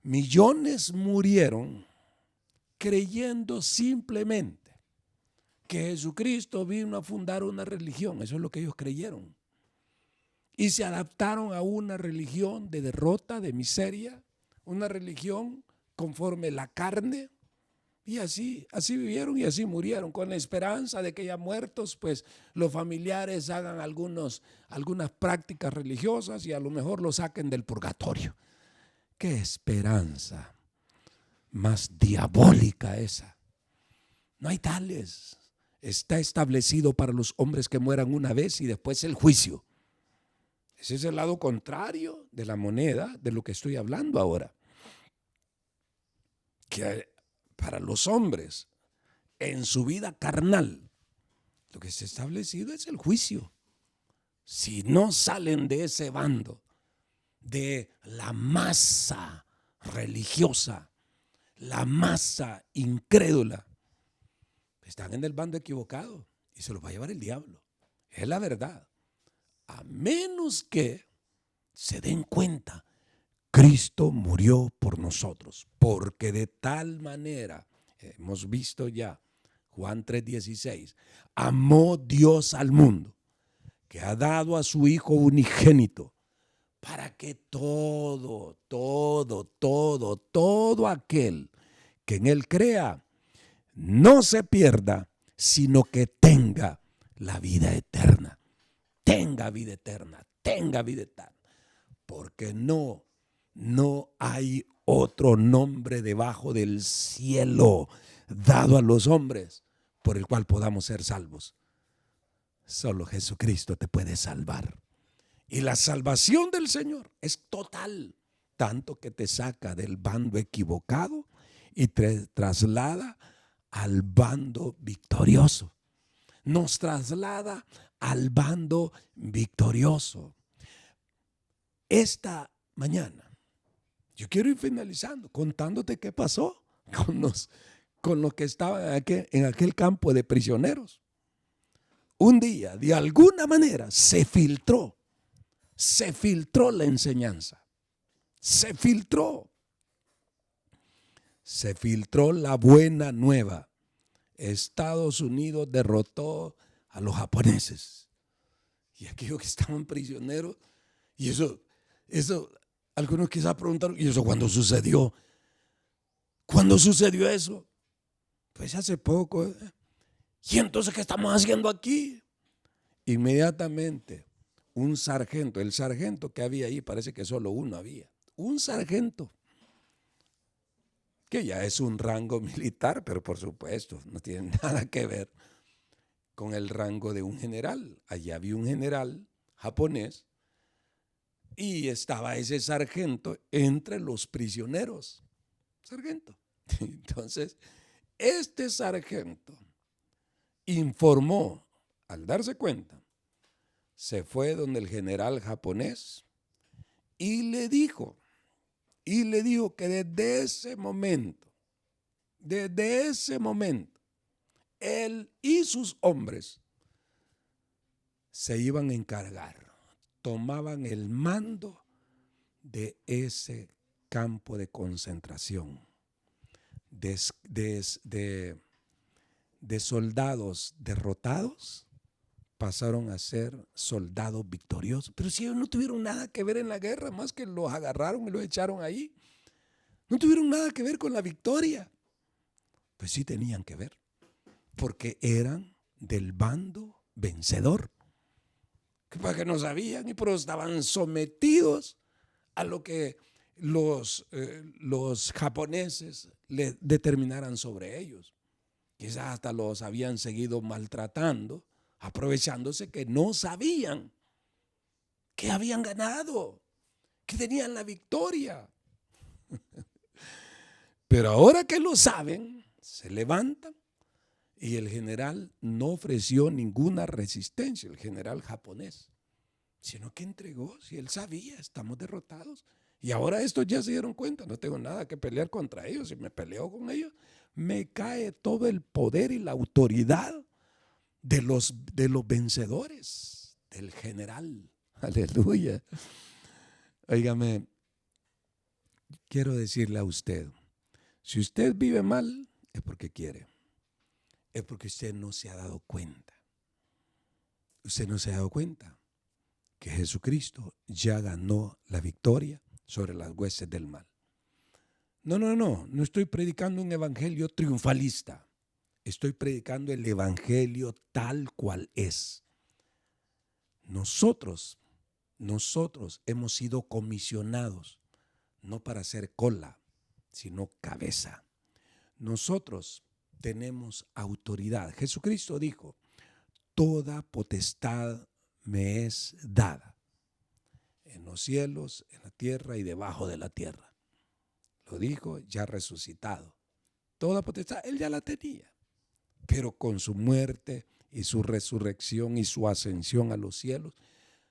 Millones murieron creyendo simplemente que Jesucristo vino a fundar una religión. Eso es lo que ellos creyeron. Y se adaptaron a una religión de derrota, de miseria, una religión conforme la carne. Y así vivieron y así murieron, con la esperanza de que ya muertos, pues los familiares hagan algunas prácticas religiosas y a lo mejor los saquen del purgatorio. ¡Qué esperanza más diabólica esa! No hay tales. Está establecido para los hombres que mueran una vez y después el juicio. Ese es el lado contrario de la moneda de lo que estoy hablando ahora. Que para los hombres, en su vida carnal, lo que está establecido es el juicio. Si no salen de ese bando, de la masa religiosa, la masa incrédula, están en el bando equivocado y se los va a llevar el diablo. Es la verdad. A menos que se den cuenta, Cristo murió por nosotros, porque de tal manera, hemos visto ya, Juan 3:16, amó Dios al mundo, que ha dado a su Hijo unigénito, para que todo aquel que en Él crea, no se pierda, sino que tenga la vida eterna. Tenga vida eterna, porque no hay otro nombre debajo del cielo dado a los hombres por el cual podamos ser salvos. Solo Jesucristo te puede salvar. Y la salvación del Señor es total, tanto que te saca del bando equivocado y te traslada al bando victorioso. Nos traslada al bando victorioso. Esta mañana, yo quiero ir finalizando, contándote qué pasó con los que estaban en aquel campo de prisioneros. Un día, de alguna manera, se filtró la enseñanza. Se filtró. se filtró la buena nueva. Estados Unidos derrotó a los japoneses. Y aquellos que estaban prisioneros, y eso, algunos quizás preguntaron, ¿y eso cuándo sucedió? ¿Cuándo sucedió eso? Pues hace poco. ¿Y entonces qué estamos haciendo aquí? Inmediatamente, un sargento, el sargento que había ahí, parece que solo uno había, un sargento, que ya es un rango militar, pero por supuesto no tiene nada que ver con el rango de un general. Allá había un general japonés y estaba ese sargento entre los prisioneros. Sargento. Entonces, este sargento informó, al darse cuenta, se fue donde el general japonés y le dijo que desde ese momento, él y sus hombres se iban a encargar, tomaban el mando de ese campo de concentración, de soldados derrotados, pasaron a ser soldados victoriosos. Pero si ellos no tuvieron nada que ver en la guerra, más que los agarraron y los echaron ahí, no tuvieron nada que ver con la victoria. Pues sí tenían que ver, porque eran del bando vencedor. Que para que no sabían y por eso estaban sometidos a lo que los japoneses le determinaran sobre ellos. Quizás hasta los habían seguido maltratando, aprovechándose que no sabían que habían ganado, que tenían la victoria. Pero ahora que lo saben, se levantan y el general no ofreció ninguna resistencia, el general japonés, sino que entregó, si él sabía, estamos derrotados. Y ahora estos ya se dieron cuenta, no tengo nada que pelear contra ellos, si me peleo con ellos, me cae todo el poder y la autoridad de los vencedores, del general. Aleluya. Óigame, quiero decirle a usted, si usted vive mal, es porque quiere. Es porque usted no se ha dado cuenta. Usted no se ha dado cuenta que Jesucristo ya ganó la victoria sobre las huestes del mal. No estoy predicando un evangelio triunfalista. Estoy predicando el evangelio tal cual es. Nosotros hemos sido comisionados no para hacer cola, sino cabeza. Nosotros tenemos autoridad. Jesucristo dijo, toda potestad me es dada en los cielos, en la tierra y debajo de la tierra. Lo dijo ya resucitado. Toda potestad, él ya la tenía. Pero con su muerte y su resurrección y su ascensión a los cielos,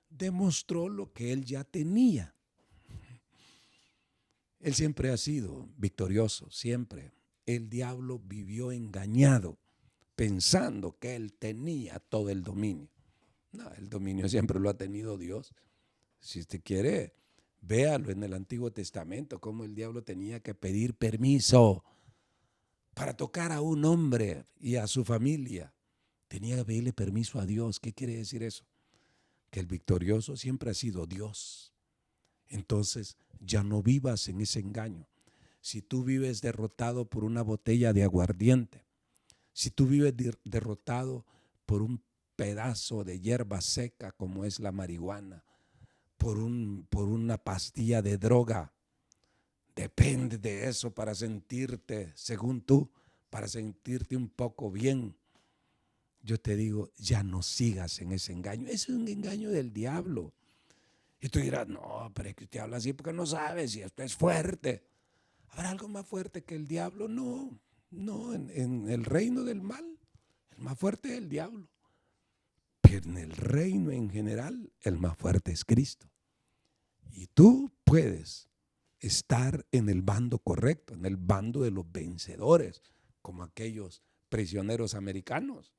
demostró lo que él ya tenía. Él siempre ha sido victorioso, siempre. El diablo vivió engañado, pensando que él tenía todo el dominio. No, el dominio siempre lo ha tenido Dios. Si usted quiere, véalo en el Antiguo Testamento, cómo el diablo tenía que pedir permiso para tocar a un hombre y a su familia. Tenía que pedirle permiso a Dios. ¿Qué quiere decir eso? Que el victorioso siempre ha sido Dios. Entonces, ya no vivas en ese engaño. Si tú vives derrotado por una botella de aguardiente, si tú vives derrotado por un pedazo de hierba seca como es la marihuana, por una pastilla de droga, depende de eso para sentirte, según tú, para sentirte un poco bien. Yo te digo, ya no sigas en ese engaño. Ese es un engaño del diablo. Y tú dirás, no, pero es que usted habla así porque no sabe si esto es fuerte. ¿Habrá algo más fuerte que el diablo? No, en el reino del mal, el más fuerte es el diablo. Pero en el reino en general, el más fuerte es Cristo. Y tú puedes estar en el bando correcto, en el bando de los vencedores, como aquellos prisioneros americanos.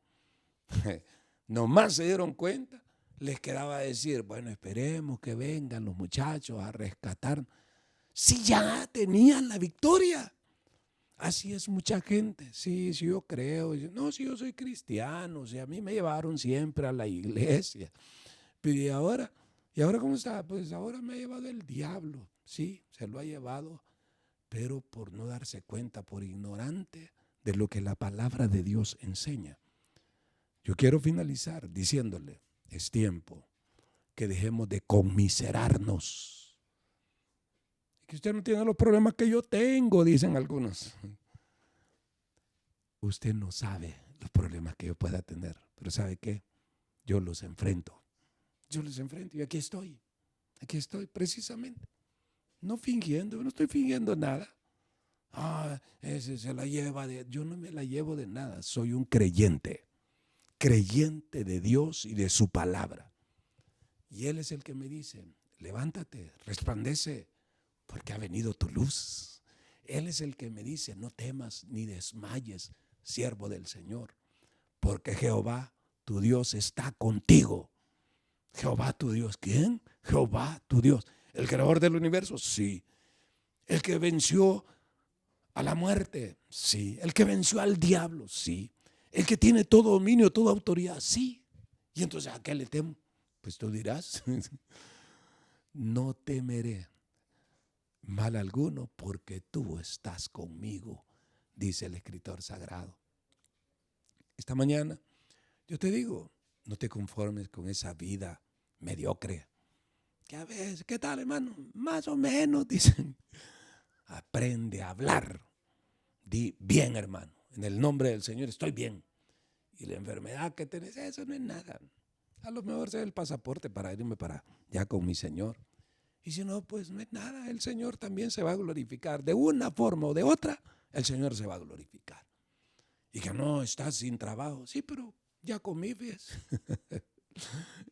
Nomás se dieron cuenta, les quedaba decir, bueno, esperemos que vengan los muchachos a rescatar. Si ya tenían la victoria, Así es mucha gente. Sí, sí, yo creo. No, si yo soy cristiano, o sea, a mí me llevaron siempre a la iglesia. Pero ¿y ahora cómo está? Pues ahora me ha llevado el diablo. Sí, se lo ha llevado, pero por no darse cuenta, por ignorante de lo que la palabra de Dios enseña. Yo quiero finalizar diciéndole, es tiempo que dejemos de conmiserarnos. Que usted no tiene los problemas que yo tengo, dicen algunos. Usted no sabe los problemas que yo pueda tener, pero ¿sabe qué? Yo los enfrento. Yo los enfrento y aquí estoy precisamente. No fingiendo, no estoy fingiendo nada. Ese se la lleva yo no me la llevo de nada, soy un creyente de Dios y de su palabra. Y Él es el que me dice, levántate, resplandece, porque ha venido tu luz. Él es el que me dice, no temas ni desmayes, siervo del Señor, porque Jehová, tu Dios, está contigo. Jehová, tu Dios, ¿quién? Jehová, tu Dios. ¿El creador del universo? Sí. ¿El que venció a la muerte? Sí. ¿El que venció al diablo? Sí. ¿El que tiene todo dominio, toda autoridad? Sí. Y entonces, ¿a qué le temo? Pues tú dirás, no temeré mal alguno porque tú estás conmigo, dice el escritor sagrado. Esta mañana yo te digo, no te conformes con esa vida mediocre. Que a veces, ¿qué tal, hermano? Más o menos, dicen. Aprende a hablar. Di bien, hermano. En el nombre del Señor estoy bien. Y la enfermedad que tenés, eso no es nada. A lo mejor sea el pasaporte para irme para allá con mi Señor. Y si no, pues no es nada. El Señor también se va a glorificar. De una forma o de otra, el Señor se va a glorificar. Y que no, estás sin trabajo. Sí, pero ya comí, ¿ves?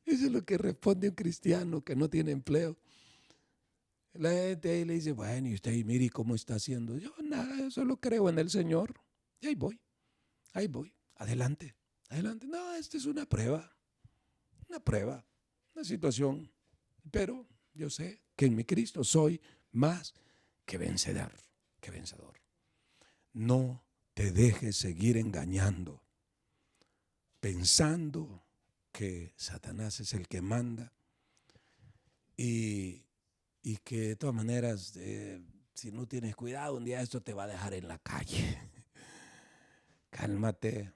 Eso es lo que responde un cristiano que no tiene empleo. La gente ahí le dice, bueno, y usted mire cómo está haciendo. Yo nada, yo solo creo en el Señor. Y ahí voy. Adelante. No, esta es una prueba, una situación. Pero yo sé que en mi Cristo soy más que vencedor. No te dejes seguir engañando, pensando que Satanás es el que manda y que de todas maneras, si no tienes cuidado, un día esto te va a dejar en la calle. Cálmate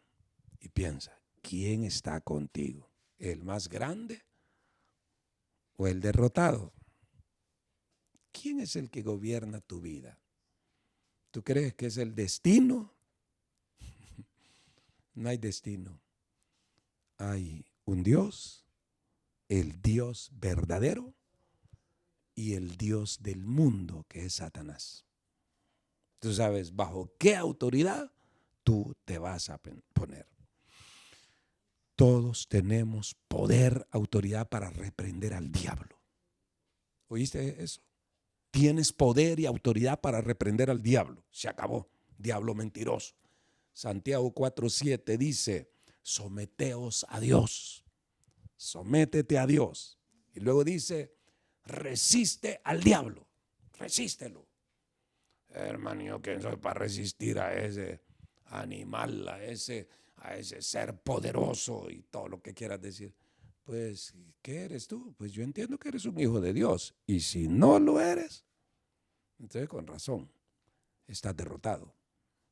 y piensa, ¿quién está contigo? ¿El más grande o el derrotado? ¿Quién es el que gobierna tu vida? ¿Tú crees que es el destino? No hay destino. Hay un Dios, el Dios verdadero y el Dios del mundo, que es Satanás. Tú sabes bajo qué autoridad tú te vas a poner. Todos tenemos poder, autoridad para reprender al diablo. ¿Oíste eso? Tienes poder y autoridad para reprender al diablo. Se acabó. Diablo mentiroso. Santiago 4:7 dice, someteos a Dios. Sométete a Dios. Y luego dice, resiste al diablo. Resístelo. Hermano, ¿yo quién soy para resistir a ese animal, a ese ser poderoso y todo lo que quieras decir? Pues, ¿qué eres tú? Pues yo entiendo que eres un hijo de Dios. Y si no lo eres, entonces con razón, estás derrotado.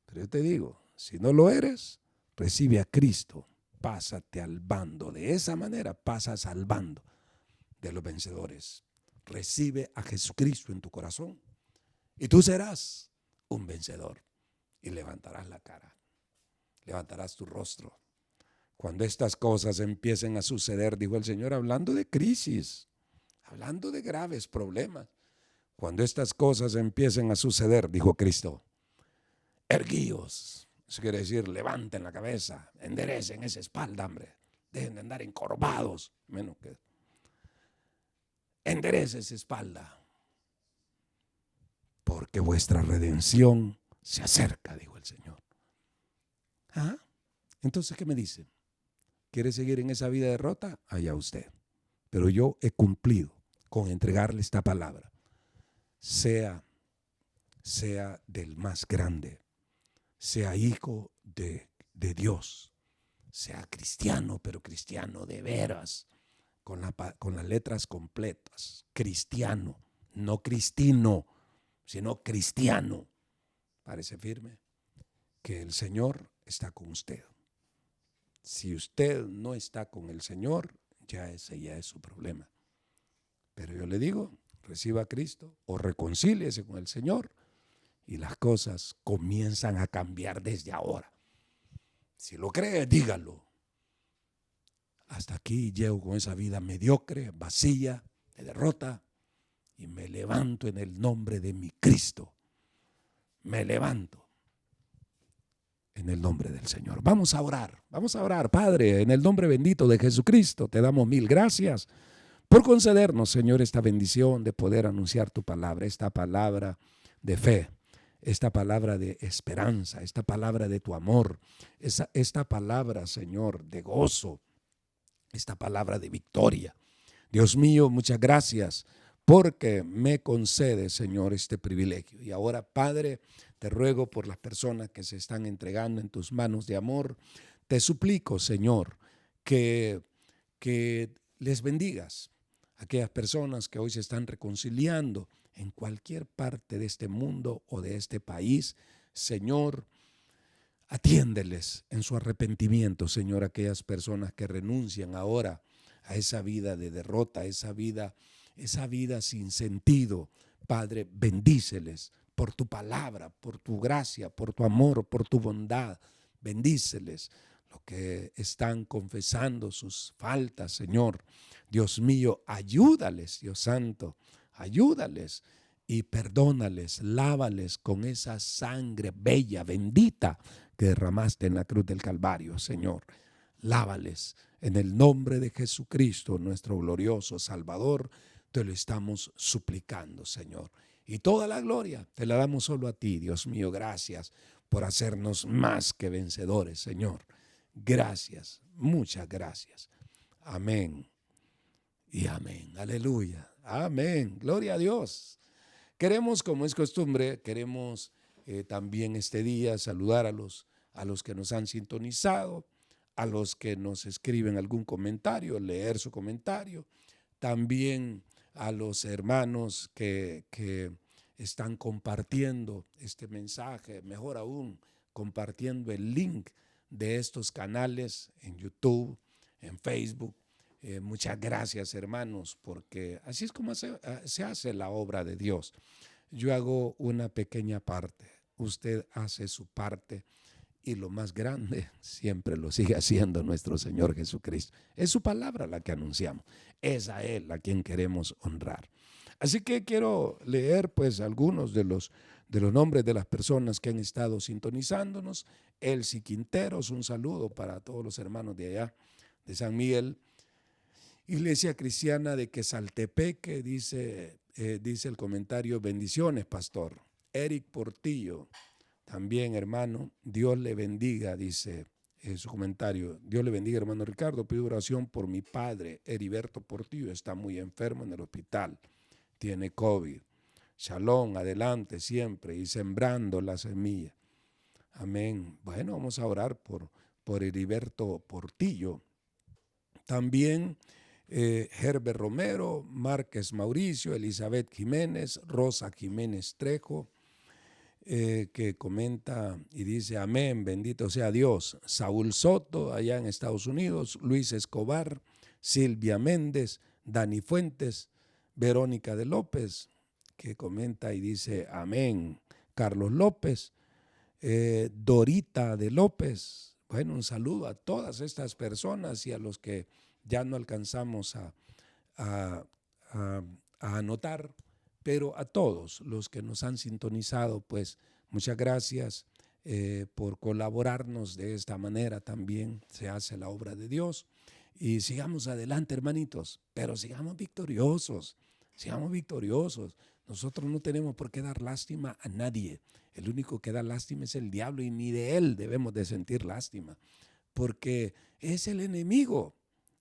Pero yo te digo, si no lo eres, recibe a Cristo, pásate al bando. De esa manera pasas al bando de los vencedores. Recibe a Jesucristo en tu corazón y tú serás un vencedor y levantarás la cara, levantarás tu rostro. Cuando estas cosas empiecen a suceder, dijo el Señor, hablando de crisis, hablando de graves problemas. Cuando estas cosas empiecen a suceder, dijo Cristo, erguíos. Eso quiere decir, levanten la cabeza, enderecen esa espalda, hombre. Dejen de andar encorvados, menos que enderecen esa espalda. Porque vuestra redención se acerca, dijo el Señor. ¿Ah? Entonces, ¿qué me dice? ¿Quiere seguir en esa vida de derrota? Allá usted. Pero yo he cumplido con entregarle esta palabra. Sea del más grande, sea hijo de Dios, sea cristiano, pero cristiano de veras, con las letras completas, cristiano, no cristino, sino cristiano. Parece firme que el Señor está con usted. Si usted no está con el Señor, ese ya es su problema. Pero yo le digo, reciba a Cristo o reconcíliese con el Señor y las cosas comienzan a cambiar desde ahora. Si lo cree, dígalo. Hasta aquí llego con esa vida mediocre, vacía, de derrota, y me levanto en el nombre de mi Cristo. Me levanto en el nombre del Señor. Vamos a orar, Padre, en el nombre bendito de Jesucristo. Te damos mil gracias por concedernos, Señor, esta bendición de poder anunciar tu palabra, esta palabra de fe, esta palabra de esperanza, esta palabra de tu amor, esta palabra, Señor, de gozo, esta palabra de victoria. Dios mío, muchas gracias porque me concede, Señor, este privilegio. Y ahora, Padre, te ruego por las personas que se están entregando en tus manos de amor. Te suplico, Señor, que les bendigas a aquellas personas que hoy se están reconciliando en cualquier parte de este mundo o de este país. Señor, atiéndeles en su arrepentimiento, Señor, a aquellas personas que renuncian ahora a esa vida de derrota, esa vida sin sentido. Padre, bendíceles por tu palabra, por tu gracia, por tu amor, por tu bondad. Bendíceles los que están confesando sus faltas, Señor. Dios mío, ayúdales, Dios santo, ayúdales y perdónales, lávales con esa sangre bella, bendita que derramaste en la cruz del Calvario, Señor. Lávales en el nombre de Jesucristo, nuestro glorioso Salvador. Te lo estamos suplicando, Señor. Y toda la gloria te la damos solo a ti, Dios mío. Gracias por hacernos más que vencedores, Señor. Gracias, muchas gracias. Amén y amén. Aleluya. Amén. Gloria a Dios. Queremos, como es costumbre, también este día saludar a los que nos han sintonizado, a los que nos escriben algún comentario, leer su comentario, también a los hermanos que están compartiendo este mensaje, mejor aún, compartiendo el link de estos canales en YouTube, en Facebook. Muchas gracias, hermanos, porque así es como se hace la obra de Dios. Yo hago una pequeña parte, usted hace su parte y lo más grande siempre lo sigue haciendo nuestro Señor Jesucristo. Es su palabra la que anunciamos, es a Él a quien queremos honrar. Así que quiero leer pues algunos de los nombres de las personas que han estado sintonizándonos. Elsie Quinteros, un saludo para todos los hermanos de allá, de San Miguel. Iglesia Cristiana de Quesaltepeque, dice el comentario, bendiciones, pastor. Eric Portillo, también hermano, Dios le bendiga, dice su comentario. Dios le bendiga, hermano Ricardo, pido oración por mi padre, Heriberto Portillo, está muy enfermo en el hospital, tiene COVID. Shalom, adelante siempre y sembrando la semilla. Amén. Bueno, vamos a orar por Heriberto Portillo. También Herbert Romero, Márquez Mauricio, Elizabeth Jiménez, Rosa Jiménez Trejo, que comenta y dice amén, bendito sea Dios. Saúl Soto, allá en Estados Unidos, Luis Escobar, Silvia Méndez, Dani Fuentes, Verónica de López, que comenta y dice amén. Carlos López, Dorita de López. Bueno, un saludo a todas estas personas y a los que ya no alcanzamos a anotar, pero a todos los que nos han sintonizado, pues muchas gracias por colaborarnos de esta manera. También se hace la obra de Dios y sigamos adelante, hermanitos, pero sigamos victoriosos, sigamos victoriosos. Nosotros no tenemos por qué dar lástima a nadie. El único que da lástima es el diablo y ni de él debemos de sentir lástima, porque es el enemigo.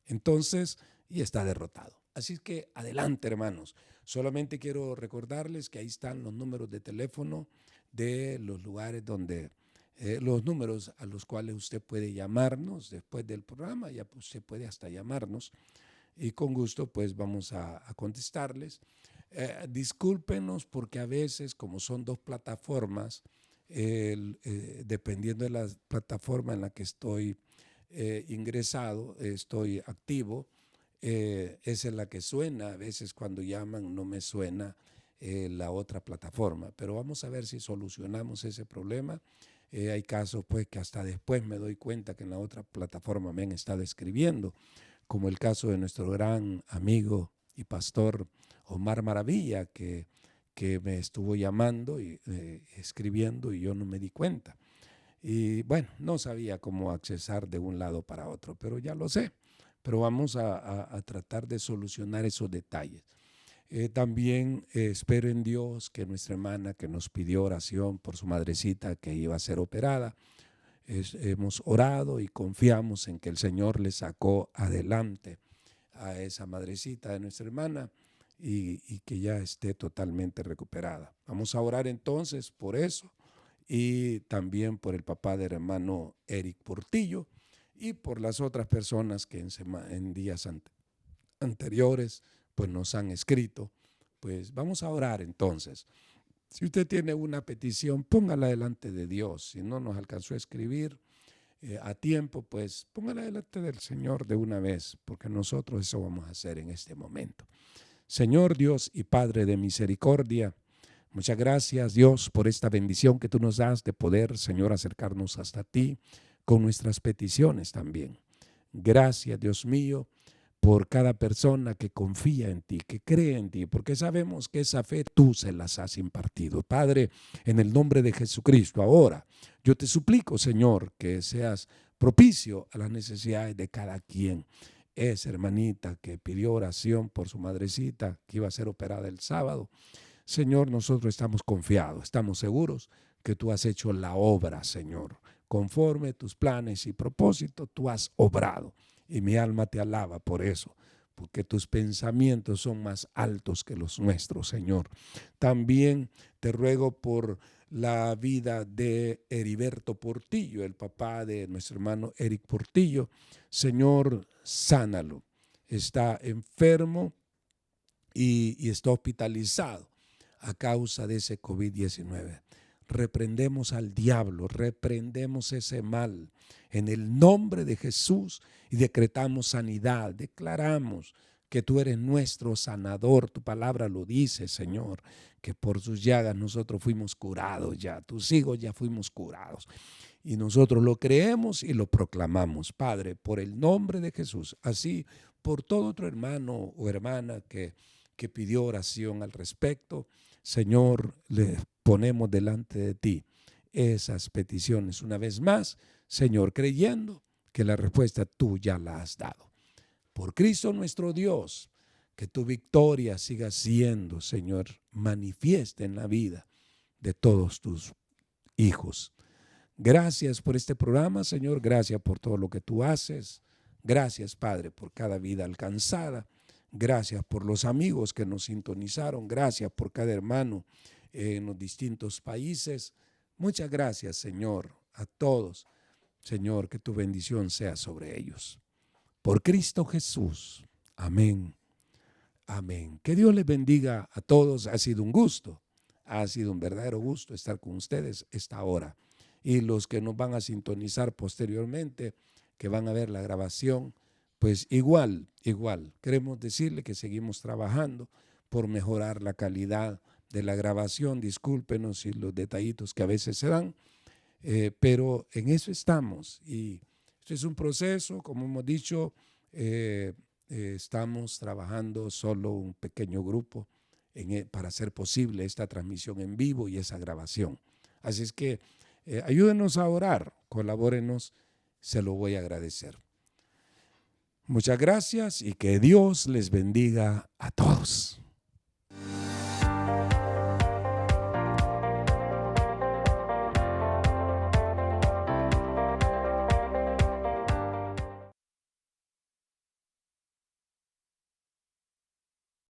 Entonces, y está derrotado. Así que adelante, hermanos. Solamente quiero recordarles que ahí están los números de teléfono de los lugares donde los números a los cuales usted puede llamarnos después del programa, ya pues, usted puede hasta llamarnos y con gusto pues vamos a contestarles. Discúlpenos porque a veces como son dos plataformas, dependiendo de la plataforma en la que estoy ingresado, estoy activo, esa es la que suena. A veces cuando llaman no me suena la otra plataforma, pero vamos a ver si solucionamos ese problema. Hay casos pues que hasta después me doy cuenta que en la otra plataforma me han estado escribiendo, como el caso de nuestro gran amigo y pastor Omar Maravilla, que me estuvo llamando y escribiendo y yo no me di cuenta. Y bueno, no sabía cómo accesar de un lado para otro, pero ya lo sé. Pero vamos a tratar de solucionar esos detalles. También espero en Dios que nuestra hermana que nos pidió oración por su madrecita que iba a ser operada, hemos orado y confiamos en que el Señor le sacó adelante a esa madrecita de nuestra hermana y que ya esté totalmente recuperada. Vamos a orar entonces por eso y también por el papá del hermano Eric Portillo y por las otras personas que en días anteriores pues nos han escrito. Pues vamos a orar entonces. Si usted tiene una petición, póngala delante de Dios. Si no nos alcanzó a escribir a tiempo, pues póngala delante del Señor de una vez, porque nosotros eso vamos a hacer en este momento. Señor Dios y Padre de misericordia, muchas gracias Dios por esta bendición que tú nos das de poder, Señor, acercarnos hasta ti con nuestras peticiones también. Gracias Dios mío por cada persona que confía en ti, que cree en ti, porque sabemos que esa fe tú se las has impartido. Padre, en el nombre de Jesucristo, ahora yo te suplico, Señor, que seas propicio a las necesidades de cada quien. Esa hermanita que pidió oración por su madrecita que iba a ser operada el sábado. Señor, nosotros estamos confiados, estamos seguros que tú has hecho la obra, Señor. Conforme a tus planes y propósitos, tú has obrado. Y mi alma te alaba por eso, porque tus pensamientos son más altos que los nuestros, Señor. También te ruego por la vida de Heriberto Portillo, el papá de nuestro hermano Eric Portillo. Señor, sánalo. Está enfermo y está hospitalizado a causa de ese COVID-19. Reprendemos al diablo, reprendemos ese mal en el nombre de Jesús y decretamos sanidad, declaramos que tú eres nuestro sanador. Tu palabra lo dice, Señor, que por sus llagas nosotros fuimos curados ya, tus hijos ya fuimos curados. Y nosotros lo creemos y lo proclamamos, Padre, por el nombre de Jesús. Así, por todo otro hermano o hermana que pidió oración al respecto, Señor, le ponemos delante de ti esas peticiones una vez más, Señor, creyendo que la respuesta tú ya la has dado. Por Cristo nuestro Dios, que tu victoria siga siendo, Señor, manifiesta en la vida de todos tus hijos. Gracias por este programa, Señor, gracias por todo lo que tú haces. Gracias, Padre, por cada vida alcanzada. Gracias por los amigos que nos sintonizaron. Gracias por cada hermano en los distintos países. Muchas gracias, Señor, a todos. Señor, que tu bendición sea sobre ellos. Por Cristo Jesús. Amén. Amén. Que Dios les bendiga a todos. Ha sido un gusto. Ha sido un verdadero gusto estar con ustedes esta hora. Y los que nos van a sintonizar posteriormente, que van a ver la grabación, pues igual, queremos decirle que seguimos trabajando por mejorar la calidad de la grabación. Discúlpenos y los detallitos que a veces se dan, pero en eso estamos. Y esto es un proceso, como hemos dicho, estamos trabajando solo un pequeño grupo para hacer posible esta transmisión en vivo y esa grabación. Así es que ayúdenos a orar, colabórenos, se lo voy a agradecer. Muchas gracias y que Dios les bendiga a todos.